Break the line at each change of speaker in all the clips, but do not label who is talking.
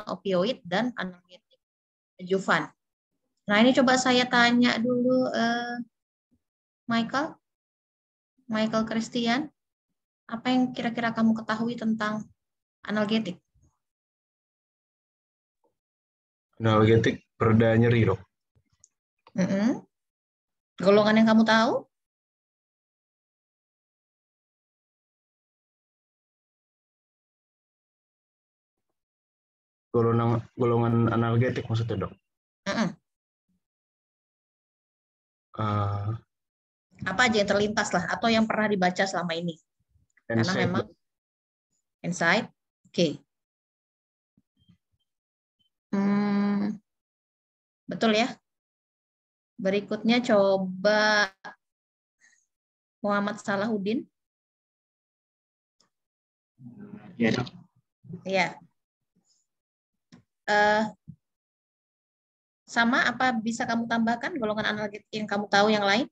opioid dan analgetik adjuvan. Nah, ini coba saya tanya dulu Michael Christian, apa yang kira-kira kamu ketahui tentang analgetik?
Analgetik pereda nyeri, dok.
Golongan yang kamu tahu?
Golongan analgetik maksudnya, dok.
Apa aja yang terlintas lah, atau yang pernah dibaca selama ini? Karena memang NSAID, oke. Betul ya. Berikutnya coba Muhammad Salahuddin.
Ya, dok.
Ya. Sama apa bisa kamu tambahkan golongan analgetik yang kamu tahu yang lain?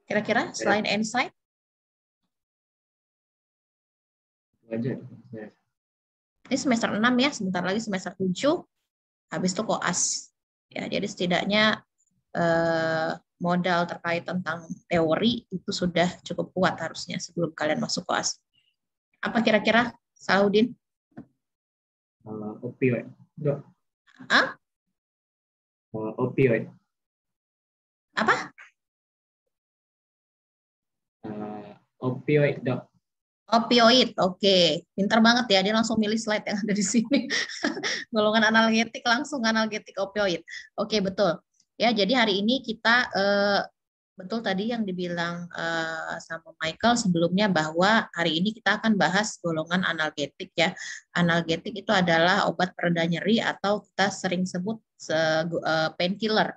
Kira-kira selain NSAID? Ini semester 6 ya, sebentar lagi semester 7, habis itu koas. Ya, jadi setidaknya modal terkait tentang teori itu sudah cukup kuat harusnya sebelum kalian masuk koas. Apa kira-kira, Salahuddin?
Opioid, dok. Opioid.
Apa?
Opioid, dok.
Opioid, oke. Pinter banget ya, dia langsung milih slide yang ada di sini. Golongan analgetik, langsung analgetik opioid. Oke, betul. Ya, jadi hari ini kita betul tadi yang dibilang sama Michael sebelumnya bahwa hari ini kita akan bahas golongan analgetik ya. Analgetik itu adalah obat pereda nyeri atau kita sering sebut painkiller.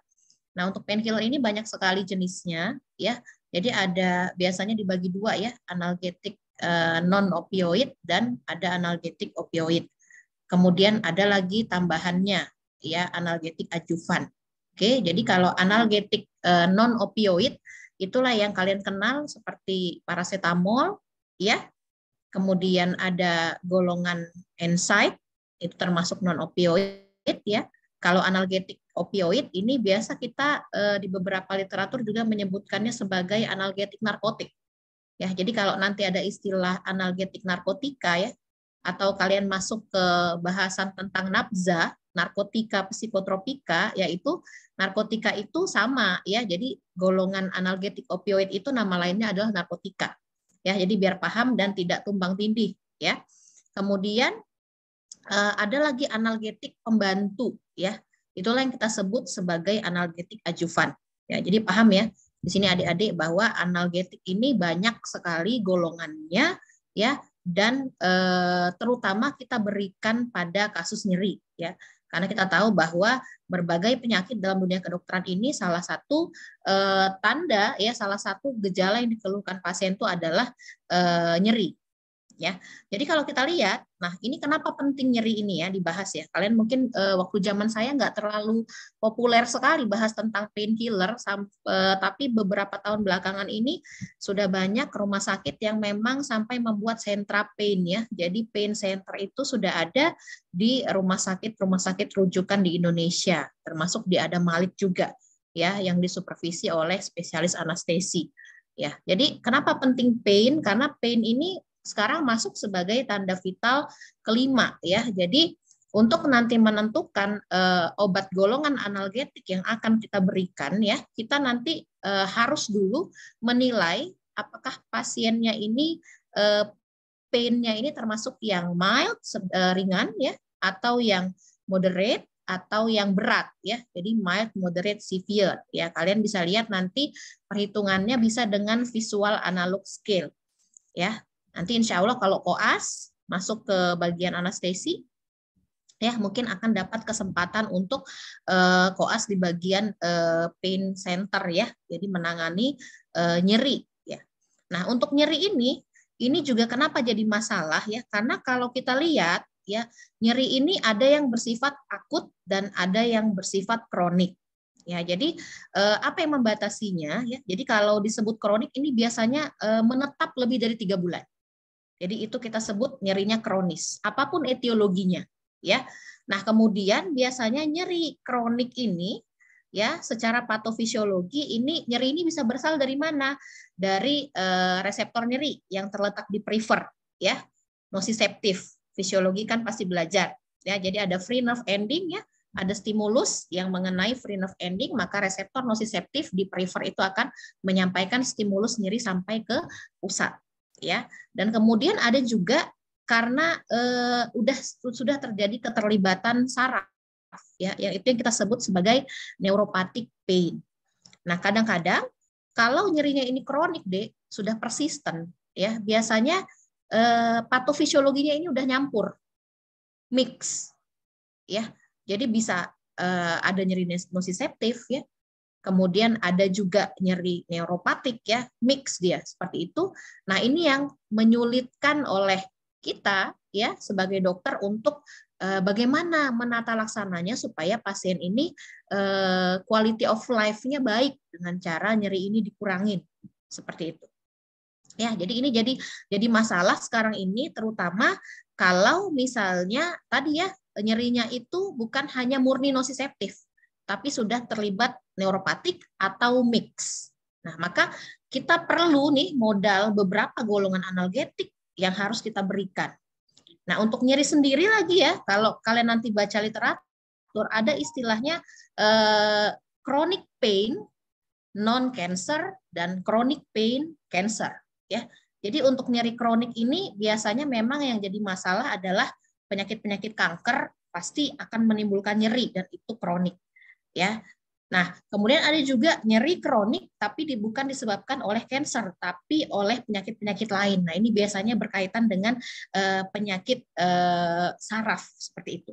Nah, untuk painkiller ini banyak sekali jenisnya ya. Jadi ada biasanya dibagi dua ya, analgetik non opioid dan ada analgetik opioid. Kemudian ada lagi tambahannya ya, analgetik adjuvan. Oke, jadi kalau analgetik non opioid itulah yang kalian kenal seperti paracetamol ya. Kemudian ada golongan NSAID itu termasuk non opioid ya. Kalau analgetik opioid ini biasa kita di beberapa literatur juga menyebutkannya sebagai analgetik narkotik. Ya, jadi kalau nanti ada istilah analgetik narkotika ya, atau kalian masuk ke bahasan tentang nafza, narkotika psikotropika, yaitu narkotika itu sama ya. Jadi golongan analgetik opioid itu nama lainnya adalah narkotika. Ya, jadi biar paham dan tidak tumbang tindih ya. Kemudian ada lagi analgetik pembantu ya. Itulah yang kita sebut sebagai analgetik adjuvan. Ya, jadi paham ya. Di sini adik-adik bahwa analgetik ini banyak sekali golongannya ya, dan terutama kita berikan pada kasus nyeri ya. Karena kita tahu bahwa berbagai penyakit dalam dunia kedokteran ini salah satu tanda ya, salah satu gejala yang dikeluhkan pasien itu adalah nyeri. Ya, jadi kalau kita lihat, nah ini kenapa penting nyeri ini ya dibahas ya. Kalian mungkin waktu zaman saya nggak terlalu populer sekali bahas tentang painkiller, tapi beberapa tahun belakangan ini sudah banyak rumah sakit yang memang sampai membuat sentra pain ya. Jadi pain center itu sudah ada di rumah sakit rujukan di Indonesia, termasuk di Adam Malik juga ya, yang disupervisi oleh spesialis anestesi. Ya, jadi kenapa penting pain? Karena pain ini sekarang masuk sebagai tanda vital kelima ya. Jadi untuk nanti menentukan obat golongan analgetik yang akan kita berikan ya, kita nanti harus dulu menilai apakah pasiennya ini pain-nya ini termasuk yang mild ringan ya, atau yang moderate atau yang berat ya. Jadi mild, moderate, severe ya. Kalian bisa lihat nanti perhitungannya bisa dengan visual analog scale ya. Nanti insya Allah kalau koas masuk ke bagian anestesi, ya mungkin akan dapat kesempatan untuk koas di bagian pain center ya, jadi menangani nyeri ya. Nah untuk nyeri ini juga kenapa jadi masalah ya, karena kalau kita lihat ya, nyeri ini ada yang bersifat akut dan ada yang bersifat kronik. Ya, jadi apa yang membatasinya ya? Jadi kalau disebut kronik ini biasanya menetap lebih dari 3 bulan. Jadi itu kita sebut nyerinya kronis, apapun etiologinya, ya. Nah, kemudian biasanya nyeri kronik ini, ya, secara patofisiologi ini nyeri ini bisa berasal dari mana? Dari reseptor nyeri yang terletak di prefer, ya, nociceptif. Fisiologi kan pasti belajar, ya. Jadi ada free nerve ending, ya, ada stimulus yang mengenai free nerve ending, maka reseptor nociceptif di prefer itu akan menyampaikan stimulus nyeri sampai ke pusat, ya. Dan kemudian ada juga karena sudah terjadi keterlibatan saraf, ya, yang itu yang kita sebut sebagai neuropathic pain. Nah, kadang-kadang kalau nyerinya ini kronik, deh, sudah persisten, ya, biasanya patofisiologinya ini udah nyampur, mix, ya. Jadi bisa ada nyeri nociceptif, ya. Kemudian ada juga nyeri neuropatik, ya, mix dia seperti itu. Nah, ini yang menyulitkan oleh kita, ya, sebagai dokter untuk bagaimana menata laksananya supaya pasien ini quality of life-nya baik dengan cara nyeri ini dikurangin seperti itu. Ya, jadi ini jadi masalah sekarang ini, terutama kalau misalnya tadi, ya, nyerinya itu bukan hanya murni nociceptif, tapi sudah terlibat neuropatik atau mix. Nah, maka kita perlu nih modal beberapa golongan analgetik yang harus kita berikan. Nah, untuk nyeri sendiri lagi, ya, kalau kalian nanti baca literatur, ada istilahnya chronic pain non-cancer dan chronic pain cancer, ya. Jadi untuk nyeri kronik ini biasanya memang yang jadi masalah adalah penyakit-penyakit kanker pasti akan menimbulkan nyeri dan itu kronik, ya. Nah, kemudian ada juga nyeri kronik tapi bukan disebabkan oleh kanker tapi oleh penyakit-penyakit lain. Nah, ini biasanya berkaitan dengan penyakit saraf seperti itu,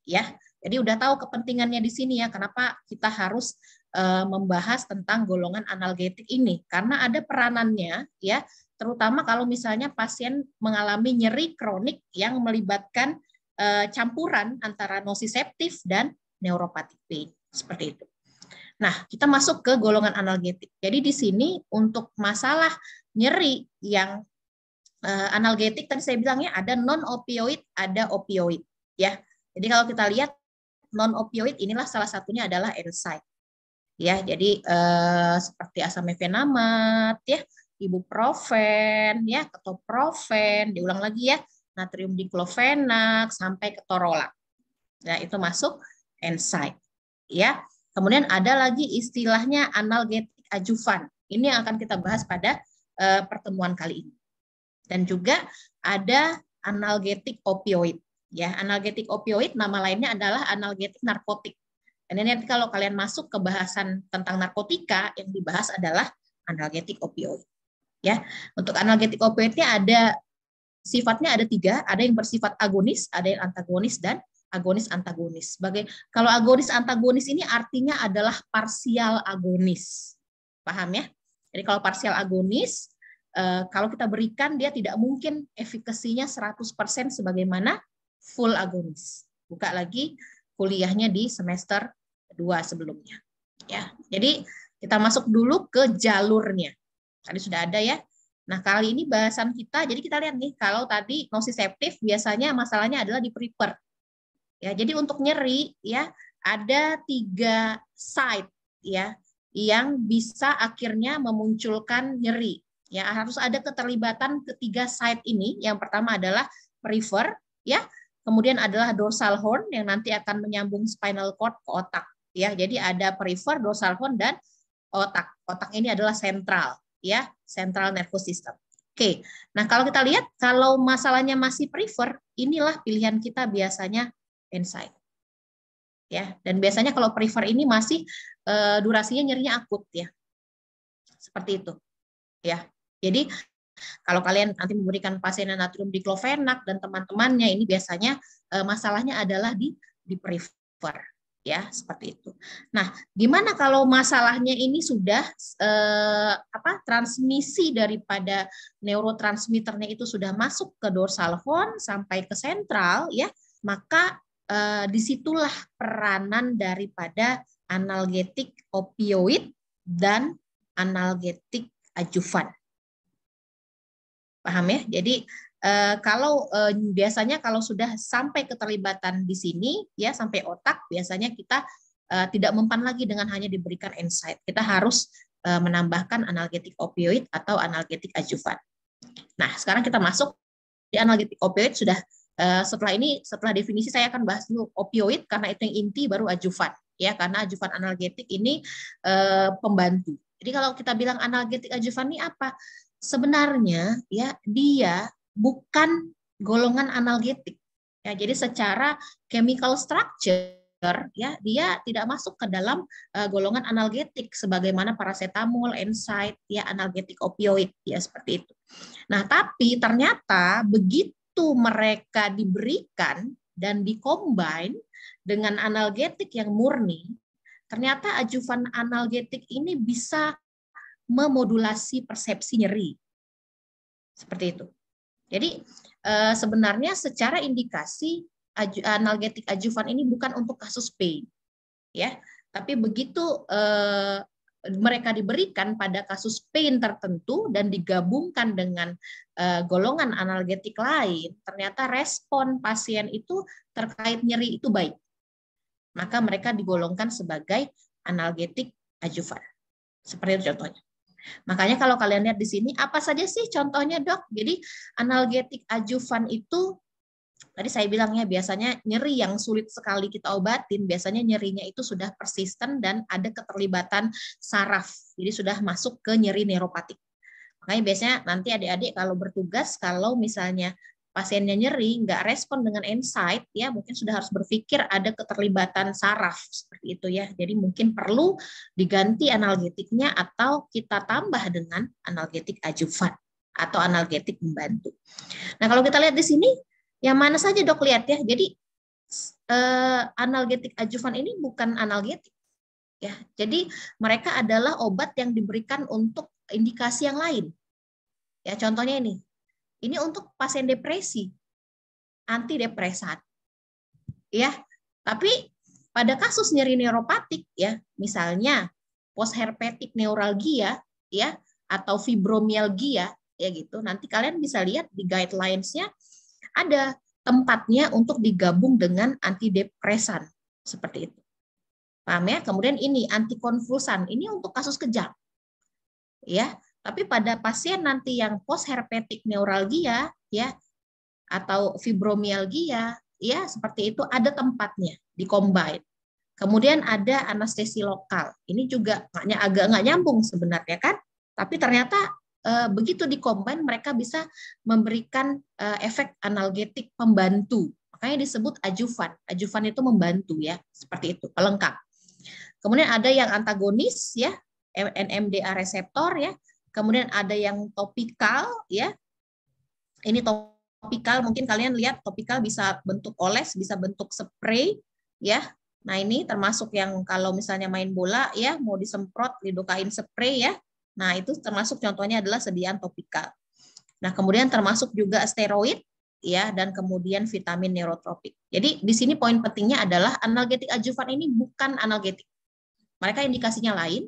ya. Jadi udah tahu kepentingannya di sini, ya, kenapa kita harus membahas tentang golongan analgetik ini, karena ada peranannya, ya, terutama kalau misalnya pasien mengalami nyeri kronik yang melibatkan campuran antara nociceptif dan neuropathic pain seperti itu. Nah, kita masuk ke golongan analgetik. Jadi di sini untuk masalah nyeri yang analgetik tadi saya bilangnya ada non opioid, ada opioid, ya. Jadi kalau kita lihat non opioid inilah salah satunya adalah NSAID. Ya, jadi seperti asam mefenamat, ya, ibuprofen, ya, ketoprofen, diulang lagi, ya, natrium diklofenak sampai ketorolac. Nah, itu masuk NSAID, ya. Kemudian ada lagi istilahnya analgetik adjuvan. Ini yang akan kita bahas pada pertemuan kali ini. Dan juga ada analgetik opioid, ya. Analgetik opioid nama lainnya adalah analgetik narkotik. Dan ini nanti kalau kalian masuk ke bahasan tentang narkotika, yang dibahas adalah analgetik opioid. Ya, untuk analgetik opioidnya sifatnya ada 3, ada yang bersifat agonis, ada yang antagonis, dan agonis-antagonis. Kalau agonis-antagonis ini artinya adalah parsial agonis. Paham, ya? Jadi kalau parsial agonis, kalau kita berikan, dia tidak mungkin efikasinya 100% sebagaimana full agonis. Buka lagi kuliahnya di semester 2 sebelumnya, ya. Jadi kita masuk dulu ke jalurnya. Tadi sudah ada, ya. Nah, kali ini bahasan kita, jadi kita lihat nih, kalau tadi nociceptif biasanya masalahnya adalah di prefer. Ya, jadi untuk nyeri, ya, ada 3 site, ya, yang bisa akhirnya memunculkan nyeri. Ya, harus ada keterlibatan ketiga site ini. Yang pertama adalah prefer, ya. Kemudian adalah dorsal horn yang nanti akan menyambung spinal cord ke otak. Ya, jadi ada prefer, dorsal horn, dan otak. Otak ini adalah sentral, ya, central nervous system. Oke, nah kalau kita lihat, kalau masalahnya masih prefer, inilah pilihan kita biasanya NSAID. Ya, dan biasanya kalau prefer ini masih durasinya nyerinya akut, ya, seperti itu. Ya, jadi kalau kalian nanti memberikan pasien natrium diklofenak dan teman-temannya, ini biasanya masalahnya adalah di prefer, ya, seperti itu. Nah, gimana kalau masalahnya ini sudah transmisi daripada neurotransmitternya itu sudah masuk ke dorsal horn sampai ke sentral, ya, maka disitulah peranan daripada analgetik opioid dan analgetik adjuvan. Paham, ya? Jadi Kalau biasanya kalau sudah sampai keterlibatan di sini, ya sampai otak, biasanya kita tidak mempan lagi dengan hanya diberikan NSAID. Kita harus menambahkan analgetik opioid atau analgetik adjuvan. Nah, sekarang kita masuk di analgetik opioid sudah. Setelah definisi saya akan bahas dulu opioid karena itu yang inti, baru adjuvan ya, karena adjuvan analgetik ini pembantu. Jadi kalau kita bilang analgetik adjuvan ini apa? Sebenarnya ya dia bukan golongan analgetik. Ya, jadi secara chemical structure ya dia tidak masuk ke dalam golongan analgetik sebagaimana paracetamol, NSAID, ya analgetik opioid ya seperti itu. Nah, tapi ternyata begitu mereka diberikan dan dikombin dengan analgetik yang murni, ternyata adjuvan analgetik ini bisa memodulasi persepsi nyeri. Seperti itu. Jadi sebenarnya secara indikasi analgetik adjuvan ini bukan untuk kasus pain, ya. Tapi begitu mereka diberikan pada kasus pain tertentu dan digabungkan dengan golongan analgetik lain, ternyata respon pasien itu terkait nyeri itu baik. Maka mereka digolongkan sebagai analgetik adjuvan. Seperti itu contohnya. Makanya kalau kalian lihat di sini, apa saja sih contohnya, Dok? Jadi analgetik adjuvan itu tadi saya bilang ya, biasanya nyeri yang sulit sekali kita obatin, biasanya nyerinya itu sudah persisten dan ada keterlibatan saraf. Jadi sudah masuk ke nyeri neuropatik. Makanya biasanya nanti adik-adik kalau bertugas, kalau misalnya pasiennya nyeri, nggak respon dengan NSAID, ya mungkin sudah harus berpikir ada keterlibatan saraf, seperti itu ya. Jadi mungkin perlu diganti analgetiknya atau kita tambah dengan analgetik adjuvan atau analgetik membantu. Nah kalau kita lihat di sini, yang mana saja Dok lihat ya. Jadi analgetik adjuvan ini bukan analgetik ya. Jadi mereka adalah obat yang diberikan untuk indikasi yang lain. Ya contohnya ini. Ini untuk pasien depresi, antidepresan. Ya. Tapi pada kasus nyeri neuropatik ya, misalnya postherpetic neuralgia ya atau fibromialgia ya gitu. Nanti kalian bisa lihat di guidelines-nya ada tempatnya untuk digabung dengan antidepresan seperti itu. Paham ya? Kemudian ini antikonvulsan, ini untuk kasus kejang. Ya, tapi pada pasien nanti yang postherpetic neuralgia ya atau fibromialgia ya seperti itu ada tempatnya dikombin. Kemudian ada anestesi lokal. Ini juga agak nggak nyambung sebenarnya kan? Tapi ternyata begitu dikombin mereka bisa memberikan efek analgetik pembantu. Makanya disebut adjuvan. Adjuvan itu membantu ya, seperti itu, pelengkap. Kemudian ada yang antagonis ya, NMDA reseptor ya. Kemudian ada yang topikal ya. Ini topikal, mungkin kalian lihat topikal bisa bentuk oles, bisa bentuk spray ya. Nah, ini termasuk yang kalau misalnya main bola ya, mau disemprot lidocain spray ya. Nah, itu termasuk contohnya adalah sediaan topikal. Nah, kemudian termasuk juga steroid ya dan kemudian vitamin neurotropik. Jadi di sini poin pentingnya adalah analgetik adjuvan ini bukan analgetik. Mereka indikasinya lain,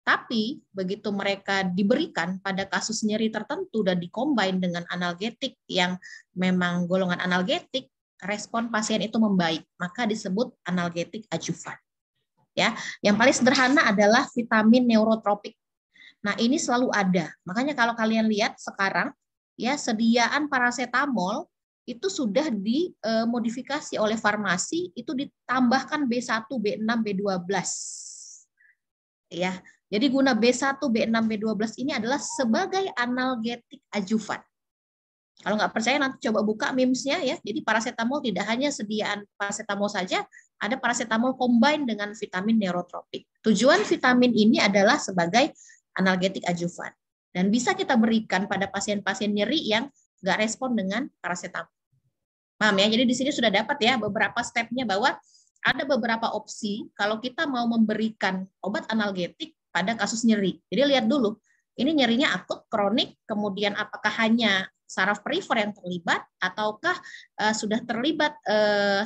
tapi begitu mereka diberikan pada kasus nyeri tertentu dan dikombin dengan analgetik yang memang golongan analgetik, respon pasien itu membaik, maka disebut analgetik adjuvan. Ya, yang paling sederhana adalah vitamin neurotropik. Nah, ini selalu ada. Makanya kalau kalian lihat sekarang, ya sediaan paracetamol itu sudah dimodifikasi oleh farmasi, itu ditambahkan B1, B6, B12. Ya, jadi guna B1, B6, B12 ini adalah sebagai analgetik adjuvan. Kalau nggak percaya nanti coba buka MIMS-nya ya. Jadi paracetamol tidak hanya sediaan paracetamol saja, ada paracetamol combine dengan vitamin neurotropik. Tujuan vitamin ini adalah sebagai analgetik adjuvan dan bisa kita berikan pada pasien-pasien nyeri yang nggak respon dengan paracetamol. Paham ya? Jadi di sini sudah dapat ya beberapa stepnya bahwa ada beberapa opsi kalau kita mau memberikan obat analgetik pada kasus nyeri. Jadi lihat dulu, ini nyerinya akut, kronik, kemudian apakah hanya saraf perifer yang terlibat ataukah sudah terlibat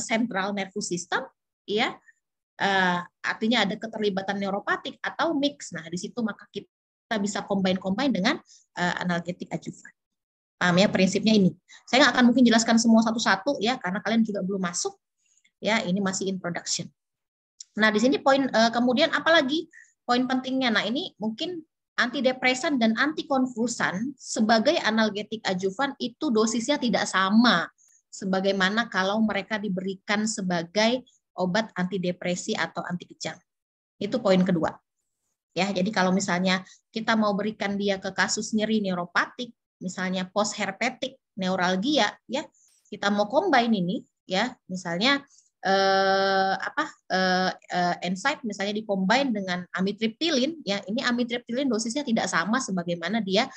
central nervous system, ya, artinya ada keterlibatan neuropatik atau mix. Nah di situ maka kita bisa combine dengan analgetik adjuvan. Paham ya, prinsipnya ini. Saya nggak akan mungkin jelaskan semua satu-satu ya, karena kalian juga belum masuk. Ya, ini masih introduction. Nah, di sini poin kemudian apalagi poin pentingnya. Nah, ini mungkin antidepresan dan antikonvulsan sebagai analgetik adjuvan itu dosisnya tidak sama sebagaimana kalau mereka diberikan sebagai obat antidepresi atau anti kejang. Itu poin kedua. Ya, jadi kalau misalnya kita mau berikan dia ke kasus nyeri neuropatik, misalnya post herpetik neuralgia, ya kita mau combine ini, ya misalnya NSAID misalnya dikombine dengan amitriptilin, ya ini amitriptilin dosisnya tidak sama sebagaimana dia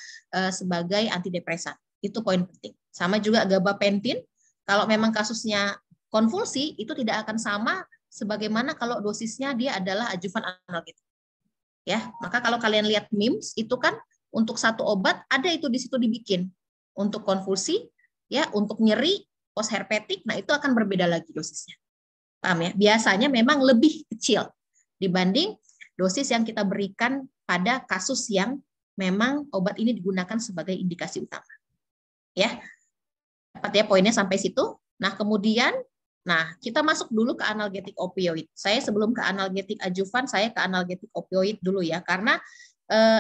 sebagai antidepresan. Itu poin penting. Sama juga gabapentin, kalau memang kasusnya konvulsi itu tidak akan sama sebagaimana kalau dosisnya dia adalah adjuvan analgetik. Ya, maka kalau kalian lihat MIMS itu kan untuk satu obat ada itu di situ dibikin. Untuk konvulsi, ya, untuk nyeri post herpetik, nah itu akan berbeda lagi dosisnya. Paham ya? Biasanya memang lebih kecil dibanding dosis yang kita berikan pada kasus yang memang obat ini digunakan sebagai indikasi utama. Ya. Dapat ya poinnya sampai situ. Nah, kemudian kita masuk dulu ke analgetik opioid. Saya sebelum ke analgetik adjuvan, saya ke analgetik opioid dulu ya, karena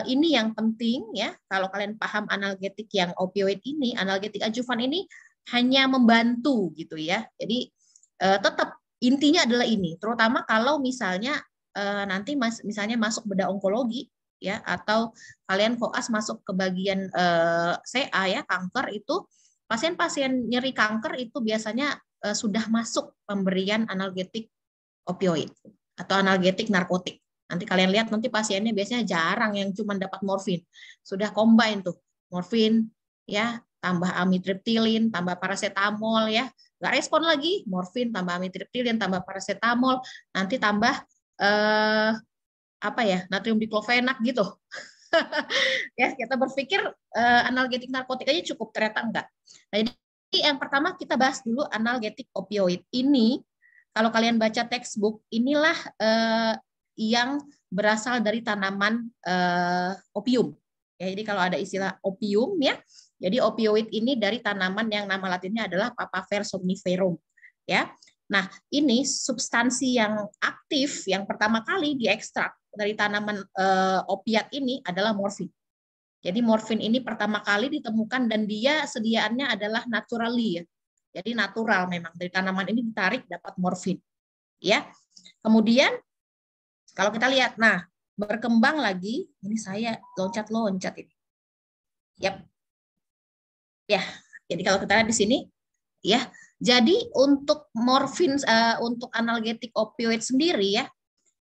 ini yang penting ya. Kalau kalian paham analgetik yang opioid ini, analgetik adjuvan ini hanya membantu gitu ya. Jadi tetap intinya adalah ini, terutama kalau misalnya nanti misalnya masuk bedah onkologi ya, atau kalian koas masuk ke bagian CA ya, kanker itu, pasien-pasien nyeri kanker itu biasanya sudah masuk pemberian analgetik opioid atau analgetik narkotik. Nanti kalian lihat nanti pasiennya biasanya jarang yang cuma dapat morfin. Sudah combine tuh, morfin ya, tambah amitriptilin, tambah paracetamol ya. Nggak respon lagi, morfin tambah amitriptilin, tambah paracetamol, nanti tambah natrium diklofenak gitu. Ya, kita berpikir analgetik narkotik aja cukup, ternyata enggak. Nah, jadi yang pertama kita bahas dulu analgetik opioid. Ini kalau kalian baca textbook, inilah yang berasal dari tanaman opium. Ya, jadi kalau ada istilah opium ya, jadi opioid ini dari tanaman yang nama latinnya adalah Papaver somniferum. Ya, nah ini substansi yang aktif yang pertama kali diekstrak dari tanaman opiat ini adalah morfin. Jadi morfin ini pertama kali ditemukan dan dia sediaannya adalah naturally ya. Jadi natural memang dari tanaman ini ditarik dapat morfin. Ya. Kemudian kalau kita lihat, nah berkembang lagi, ini saya loncat-loncat ini. Yap. Ya. Jadi kalau kita lihat di sini, ya. Jadi untuk morfin, untuk analgetik opioid sendiri ya,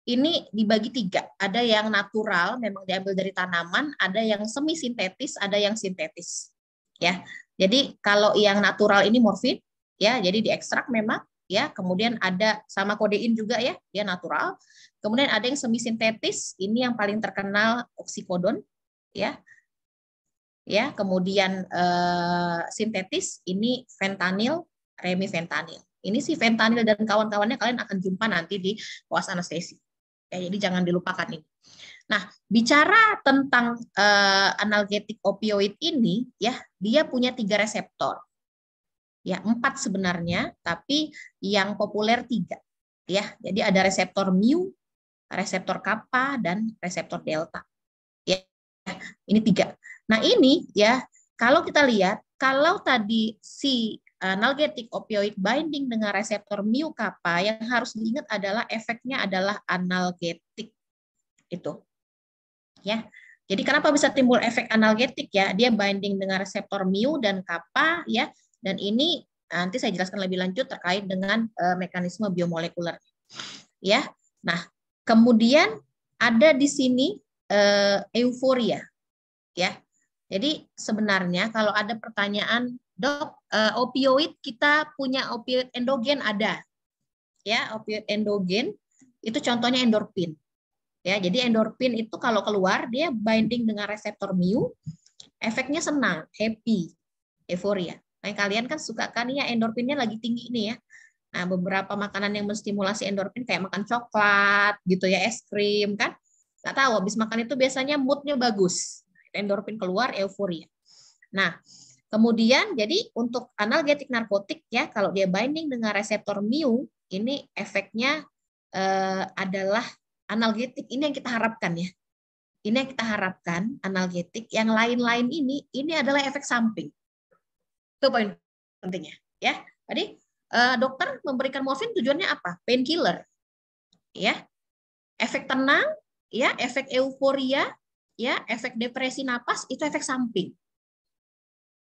ini dibagi 3. Ada yang natural, memang diambil dari tanaman, ada yang semi sintetis, ada yang sintetis. Ya. Jadi kalau yang natural ini morfin, ya, jadi diekstrak memang, ya. Kemudian ada sama kodein juga ya, dia natural. Kemudian ada yang semi sintetis, ini yang paling terkenal oksikodon, ya. Ya, kemudian sintetis ini fentanyl, remifentanil. Ini si fentanyl dan kawan-kawannya kalian akan jumpa nanti di koas anestesi. Ya, jadi jangan dilupakan ini. Nah, bicara tentang analgetik opioid ini, ya, dia punya 3 reseptor. Ya, 4 sebenarnya, tapi yang populer 3. Ya, jadi ada reseptor mu, reseptor kappa, dan reseptor delta. Ya, ini 3. Nah, ini ya, kalau kita lihat, kalau tadi si analgetik opioid binding dengan reseptor mu kappa, yang harus diingat adalah efeknya adalah analgetik. Itu. Ya. Jadi kenapa bisa timbul efek analgetik ya? Dia binding dengan reseptor mu dan kappa ya. Dan ini nanti saya jelaskan lebih lanjut terkait dengan mekanisme biomolekuler. Ya. Nah, kemudian ada di sini euforia. Ya. Jadi sebenarnya kalau ada pertanyaan, Dok, opioid kita punya opioid endogen ada. Ya, opioid endogen itu contohnya endorfin. Ya, jadi endorfin itu kalau keluar dia binding dengan reseptor mu, efeknya senang, happy, euforia. Nah, kalian kan suka kan ya endorfinnya lagi tinggi nih ya. Nah, beberapa makanan yang menstimulasi endorfin kayak makan coklat gitu ya, es krim kan. Nggak tahu habis makan itu biasanya moodnya bagus. Endorfin keluar, euforia. Nah, Kemudian jadi untuk analgetik narkotik ya, kalau dia binding dengan reseptor mu, ini efeknya adalah analgetik. Ini yang kita harapkan ya. Ini yang kita harapkan analgetik. Yang lain-lain ini adalah efek samping. Itu poin pentingnya ya. Tadi dokter memberikan morfin tujuannya apa? Painkiller. Ya. Efek tenang, ya, efek euforia, ya, efek depresi napas itu efek samping.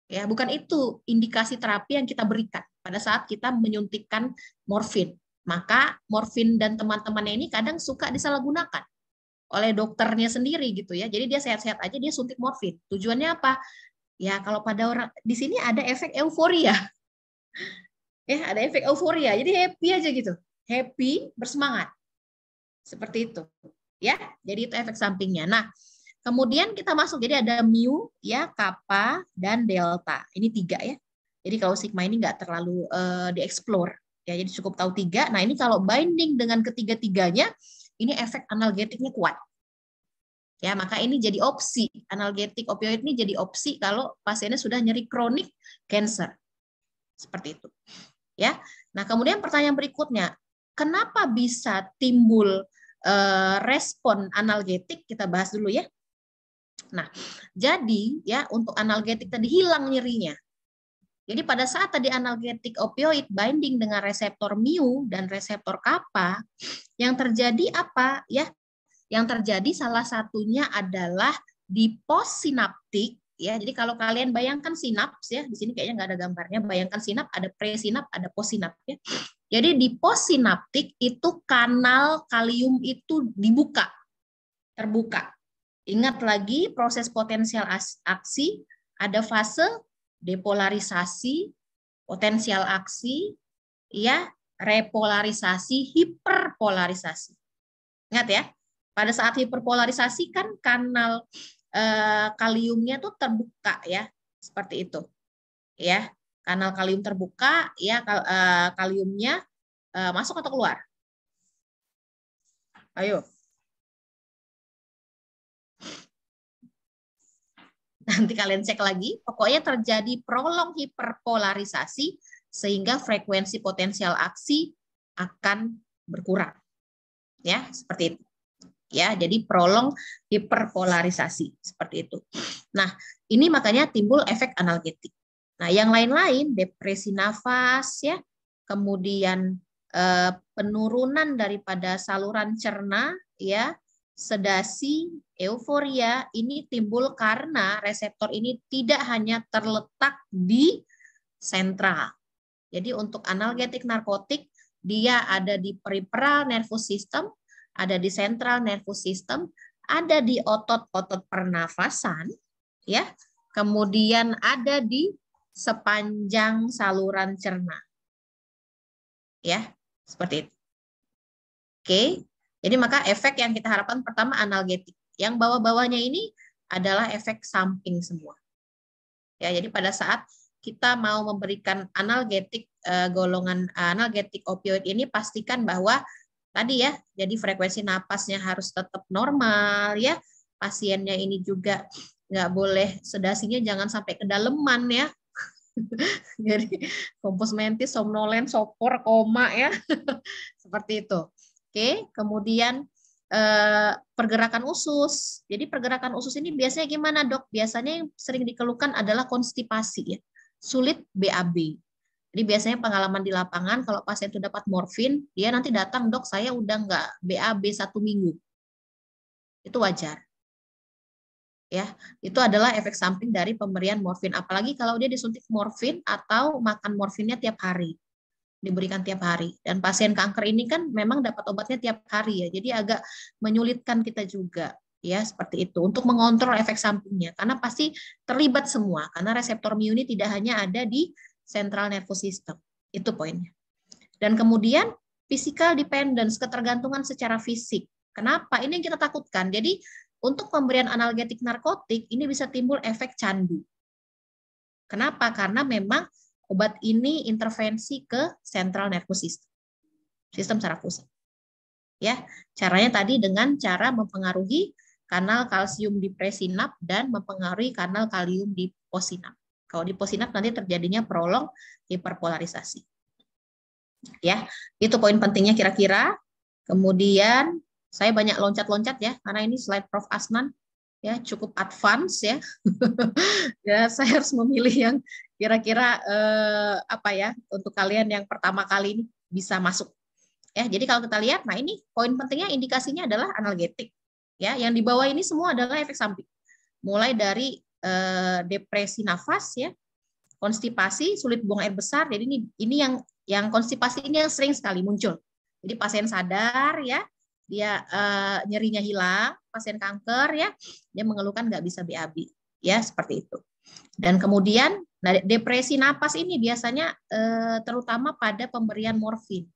Ya, bukan itu indikasi terapi yang kita berikan pada saat kita menyuntikkan morfin. Maka morfin dan teman-temannya ini kadang suka disalahgunakan oleh dokternya sendiri gitu ya. Jadi dia sehat-sehat aja dia suntik morfin. Tujuannya apa? Ya kalau pada orang di sini ada efek euforia. Ya, ada efek euforia. Jadi happy aja gitu. Happy, bersemangat. Seperti itu. Ya, jadi itu efek sampingnya. Nah, kemudian kita masuk, jadi ada mu, ya, kappa, dan delta. Ini 3 ya. Jadi kalau sigma ini nggak terlalu dieksplor. Ya, jadi cukup tahu 3. Nah, ini kalau binding dengan ketiga-tiganya, ini efek analgetiknya kuat. Ya, maka ini jadi opsi. Analgetik opioid ini jadi opsi kalau pasiennya sudah nyeri kronik cancer. Seperti itu. Ya. Nah, kemudian pertanyaan berikutnya, kenapa bisa timbul respon analgetik? Kita bahas dulu ya. Nah, jadi ya untuk analgetik tadi hilang nyerinya. Jadi pada saat tadi analgetik opioid binding dengan reseptor mu dan reseptor kappa, yang terjadi apa ya? Yang terjadi salah satunya adalah di postsinaptik ya. Jadi kalau kalian bayangkan sinaps ya, di sini kayaknya nggak ada gambarnya. Bayangkan sinap, ada presinap, ada postsinap ya. Jadi di postsinaptik itu kanal kalium itu dibuka, terbuka. Ingat lagi proses potensial aksi, ada fase depolarisasi, potensial aksi, ya, repolarisasi, hiperpolarisasi. Ingat ya, pada saat hiperpolarisasi kan kanal kaliumnya tuh terbuka ya, seperti itu. Ya, kanal kalium terbuka, ya, kaliumnya masuk atau keluar? Ayo. Nanti kalian cek lagi, pokoknya terjadi prolong hiperpolarisasi sehingga frekuensi potensial aksi akan berkurang. Ya, seperti itu. Ya, jadi prolong hiperpolarisasi seperti itu. Nah, ini makanya timbul efek analgetik. Nah, yang lain-lain depresi nafas ya, kemudian penurunan daripada saluran cerna ya, sedasi, euforia ini timbul karena reseptor ini tidak hanya terletak di sentral. Jadi untuk analgetik narkotik dia ada di peripheral nervous system, ada di central nervous system, ada di otot-otot pernafasan, ya. Kemudian ada di sepanjang saluran cerna. Ya, seperti itu. Oke. Jadi maka efek yang kita harapkan pertama analgetik. Yang bawah-bawahnya ini adalah efek samping semua. Ya, jadi pada saat kita mau memberikan analgetik golongan analgetik opioid ini pastikan bahwa tadi ya, jadi frekuensi napasnya harus tetap normal ya. Pasiennya ini juga nggak boleh sedasinya jangan sampai kedalaman ya. Jadi kompos mentis, somnolen, sopor, koma ya. Seperti itu. Oke, kemudian pergerakan usus. Jadi pergerakan usus ini biasanya gimana, Dok? Biasanya yang sering dikeluhkan adalah konstipasi ya. Sulit BAB. Jadi biasanya pengalaman di lapangan kalau pasien itu dapat morfin, dia nanti datang, Dok, saya udah nggak BAB 1 minggu. Itu wajar. Ya, itu adalah efek samping dari pemberian morfin. Apalagi kalau dia disuntik morfin atau makan morfinnya tiap hari. Diberikan tiap hari. Dan pasien kanker ini kan memang dapat obatnya tiap hari ya. Jadi agak menyulitkan kita juga ya seperti itu untuk mengontrol efek sampingnya karena pasti terlibat semua karena reseptor mu ini tidak hanya ada di central nervous system. Itu poinnya. Dan kemudian physical dependence, ketergantungan secara fisik. Kenapa? Ini yang kita takutkan. Jadi untuk pemberian analgetik narkotik ini bisa timbul efek candu. Kenapa? Karena memang obat ini intervensi ke central nervous system, sistem saraf pusat. Ya, caranya tadi dengan cara mempengaruhi kanal kalsium di presinap dan mempengaruhi kanal kalium di postsinap. Kalau di postinap nanti terjadinya prolong hiperpolarisasi. Ya, itu poin pentingnya kira-kira. Kemudian saya banyak loncat-loncat ya, karena ini slide Prof. Asnan ya cukup advance ya. Ya, saya harus memilih yang kira-kira apa ya untuk kalian yang pertama kali ini bisa masuk. Ya, jadi kalau kita lihat, nah ini poin pentingnya indikasinya adalah analgetik. Ya, yang di bawah ini semua adalah efek samping. Mulai dari depresi nafas ya, konstipasi, sulit buang air besar. Jadi ini yang konstipasi ini yang sering sekali muncul. Jadi pasien sadar ya, dia nyerinya hilang, pasien kanker ya, dia mengeluhkan nggak bisa BAB ya, seperti itu. Dan kemudian depresi napas ini biasanya terutama pada pemberian morfin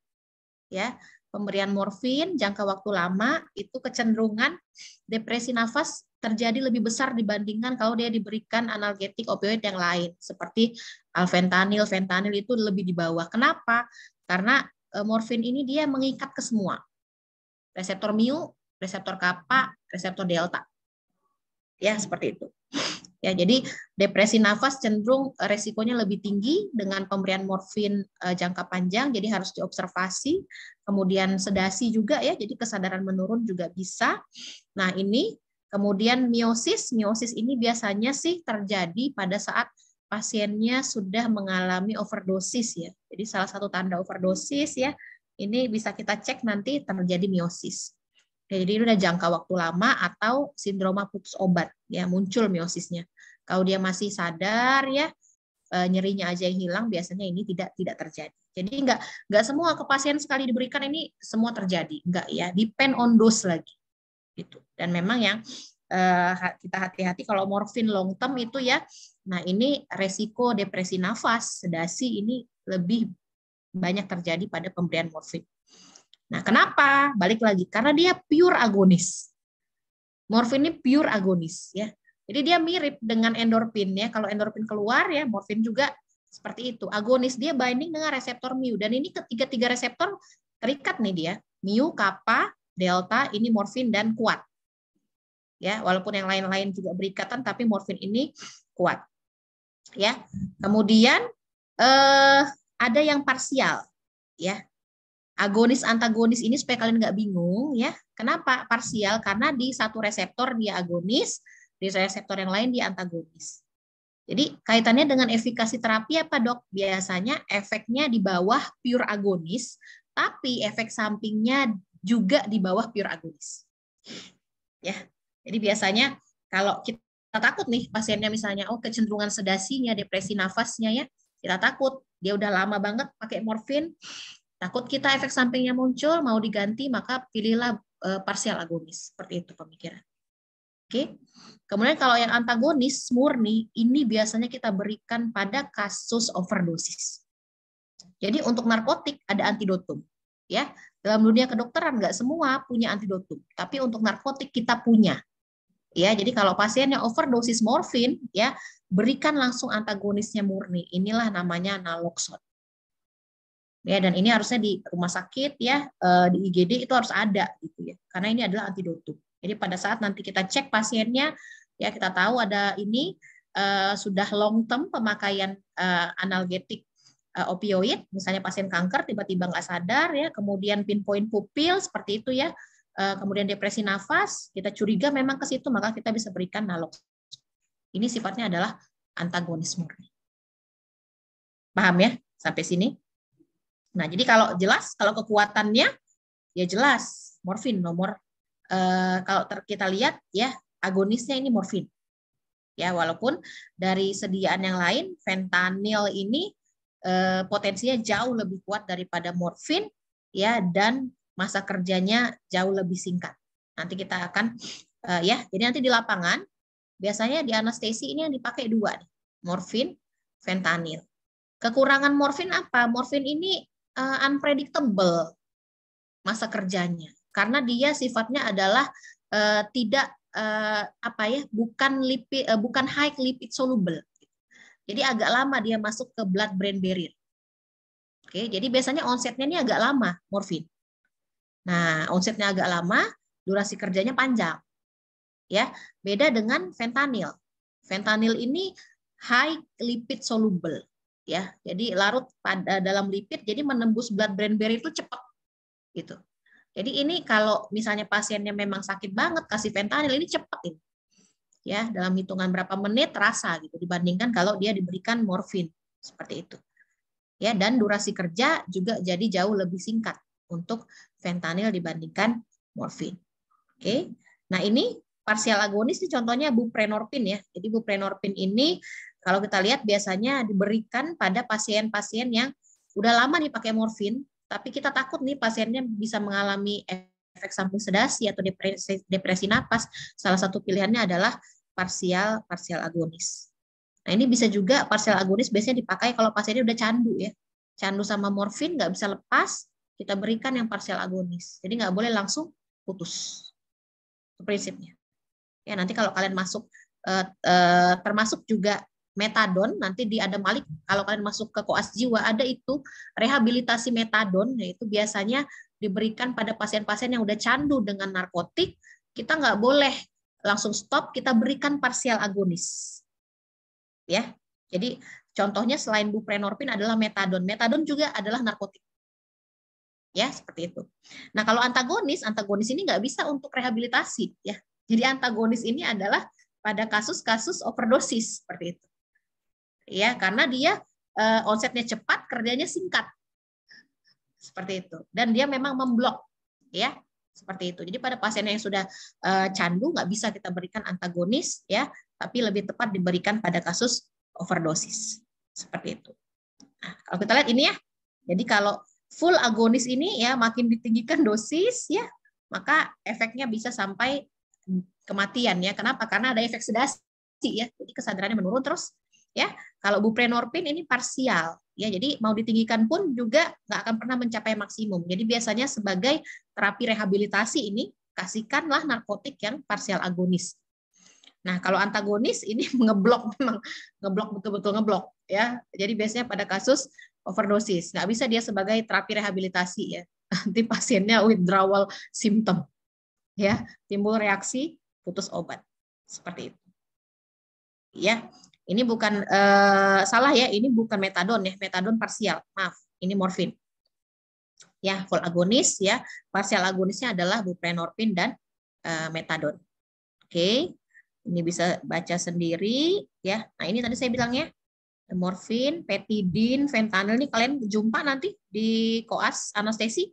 ya, pemberian morfin jangka waktu lama itu kecenderungan depresi nafas terjadi lebih besar dibandingkan kalau dia diberikan analgetik opioid yang lain seperti alfentanil, fentanyl itu lebih di bawah. Kenapa? Karena morfin ini dia mengikat ke semua. Reseptor mu, reseptor kappa, reseptor delta. Ya, seperti itu. Ya, jadi depresi nafas cenderung resikonya lebih tinggi dengan pemberian morfin jangka panjang, jadi harus diobservasi. Kemudian sedasi juga ya, jadi kesadaran menurun juga bisa. Nah, ini kemudian miosis ini biasanya sih terjadi pada saat pasiennya sudah mengalami overdosis ya. Jadi salah satu tanda overdosis ya, ini bisa kita cek nanti terjadi miosis. Jadi ini udah jangka waktu lama atau sindroma putus obat ya, muncul miosisnya. Kalau dia masih sadar ya, nyerinya aja yang hilang, biasanya ini tidak terjadi. Jadi enggak semua ke pasien sekali diberikan ini semua terjadi, enggak ya, depend on dose lagi. Gitu. Dan memang yang kita hati-hati kalau morfin long term itu ya, nah ini resiko depresi nafas, sedasi ini lebih banyak terjadi pada pemberian morfin. Nah, kenapa? Balik lagi, karena dia pure agonis. Morfin ini pure agonis ya. Jadi dia mirip dengan endorfin ya. Kalau endorfin keluar ya, morfin juga seperti itu. Agonis, dia binding dengan reseptor mu, dan ini ketiga reseptor terikat nih dia. Mu, kappa, delta, ini morfin dan kuat. Ya, walaupun yang lain-lain juga berikatan, tapi morfin ini kuat. Ya. Kemudian ada yang parsial ya. Agonis antagonis ini supaya kalian nggak bingung ya. Kenapa parsial? Karena di satu reseptor dia agonis, di reseptor yang lain dia antagonis. Jadi kaitannya dengan efikasi terapi apa dok? Biasanya efeknya di bawah pure agonis, tapi efek sampingnya juga di bawah pure agonis. Ya. Jadi biasanya kalau kita takut nih pasiennya misalnya, oh kecenderungan sedasinya, depresi nafasnya ya, kita takut dia udah lama banget pakai morfin. Takut kita efek sampingnya muncul, mau diganti, maka pilihlah parsial agonis. Seperti itu pemikiran. Oke. Kemudian kalau yang antagonis murni, ini biasanya kita berikan pada kasus overdosis. Jadi untuk narkotik ada antidotum. Ya, dalam dunia kedokteran nggak semua punya antidotum, tapi untuk narkotik kita punya. Ya, jadi kalau pasiennya overdosis morfin, ya berikan langsung antagonisnya murni. Inilah namanya naloxone. Ya, dan ini harusnya di rumah sakit ya, di IGD itu harus ada gitu ya, karena ini adalah antidotum. Jadi pada saat nanti kita cek pasiennya ya, kita tahu ada ini sudah long term pemakaian analgetik opioid, misalnya pasien kanker tiba-tiba nggak sadar ya, kemudian pinpoint pupil seperti itu ya, kemudian depresi nafas, kita curiga memang ke situ, maka kita bisa berikan naloxone. Ini sifatnya adalah antagonis murni. Paham ya sampai sini? Nah, jadi kalau jelas, kalau kekuatannya, ya jelas, morfin nomor. Kalau kita lihat, ya agonisnya ini morfin. Ya, walaupun dari sediaan yang lain, fentanyl ini potensinya jauh lebih kuat daripada morfin, ya, dan masa kerjanya jauh lebih singkat. Nanti kita akan, ya, jadi nanti di lapangan, biasanya di anestesi ini yang dipakai dua, morfin, fentanyl. Kekurangan morfin apa? Morfin ini unpredictable masa kerjanya karena dia sifatnya adalah tidak bukan high lipid soluble. Jadi agak lama dia masuk ke blood brain barrier. Oke, jadi biasanya onsetnya ini agak lama morfin. Nah, onsetnya agak lama, durasi kerjanya panjang. Ya, beda dengan fentanyl. Fentanyl ini high lipid soluble, ya. Jadi larut pada dalam lipid, jadi menembus blood-brain barrier itu cepat, gitu. Jadi ini kalau misalnya pasiennya memang sakit banget, kasih fentanyl ini cepat ini, ya, dalam hitungan berapa menit terasa gitu, dibandingkan kalau dia diberikan morfin seperti itu, ya. Dan durasi kerja juga jadi jauh lebih singkat untuk fentanyl dibandingkan morfin. Oke, nah ini parsial agonis ini contohnya buprenorfin ya. Jadi buprenorfin ini kalau kita lihat biasanya diberikan pada pasien-pasien yang udah lama nih pakai morfin, tapi kita takut nih pasiennya bisa mengalami efek samping sedasi atau depresi napas. Salah satu pilihannya adalah parsial agonis. Nah ini bisa juga parsial agonis biasanya dipakai kalau pasiennya udah candu ya. Candu sama morfin nggak bisa lepas, kita berikan yang parsial agonis. Jadi nggak boleh langsung putus. Prinsipnya. Ya nanti kalau kalian masuk termasuk juga metadon, nanti di Adam Malik kalau kalian masuk ke koas jiwa ada itu rehabilitasi metadon, yaitu biasanya diberikan pada pasien-pasien yang udah candu dengan narkotik. Kita nggak boleh langsung stop, kita berikan parsial agonis. Ya. Jadi contohnya selain buprenorfin adalah metadon. Metadon juga adalah narkotik. Ya, seperti itu. Nah, kalau antagonis ini nggak bisa untuk rehabilitasi, ya. Jadi antagonis ini adalah pada kasus-kasus overdosis seperti itu. Ya, karena dia onsetnya cepat, kerjanya singkat. Seperti itu. Dan dia memang memblok, ya. Seperti itu. Jadi pada pasien yang sudah candu nggak bisa kita berikan antagonis, ya, tapi lebih tepat diberikan pada kasus overdosis. Seperti itu. Nah, kalau kita lihat ini ya. Jadi kalau full agonis ini ya makin ditinggikan dosis ya, maka efeknya bisa sampai kematian ya. Kenapa? Karena ada efek sedasi ya. Jadi kesadarannya menurun terus ya. Kalau buprenorfin ini parsial ya. Jadi mau ditinggikan pun juga nggak akan pernah mencapai maksimum. Jadi biasanya sebagai terapi rehabilitasi ini kasihkanlah narkotik yang parsial agonis. Nah, kalau antagonis ini ngeblok, memang ngeblok, betul-betul ngeblok ya. Jadi biasanya pada kasus overdosis, nggak bisa dia sebagai terapi rehabilitasi ya. Nanti pasiennya withdrawal symptom ya, timbul reaksi putus obat seperti itu. Ya, ini bukan salah ya, ini bukan metadon ya, metadon parsial, maaf, ini morfin. Ya, full agonis ya, parsial agonisnya adalah buprenorfin dan metadon. Oke. Ini bisa baca sendiri ya. Nah, ini tadi saya bilangnya morfin, petidin, fentanyl ini kalian jumpa nanti di koas anestesi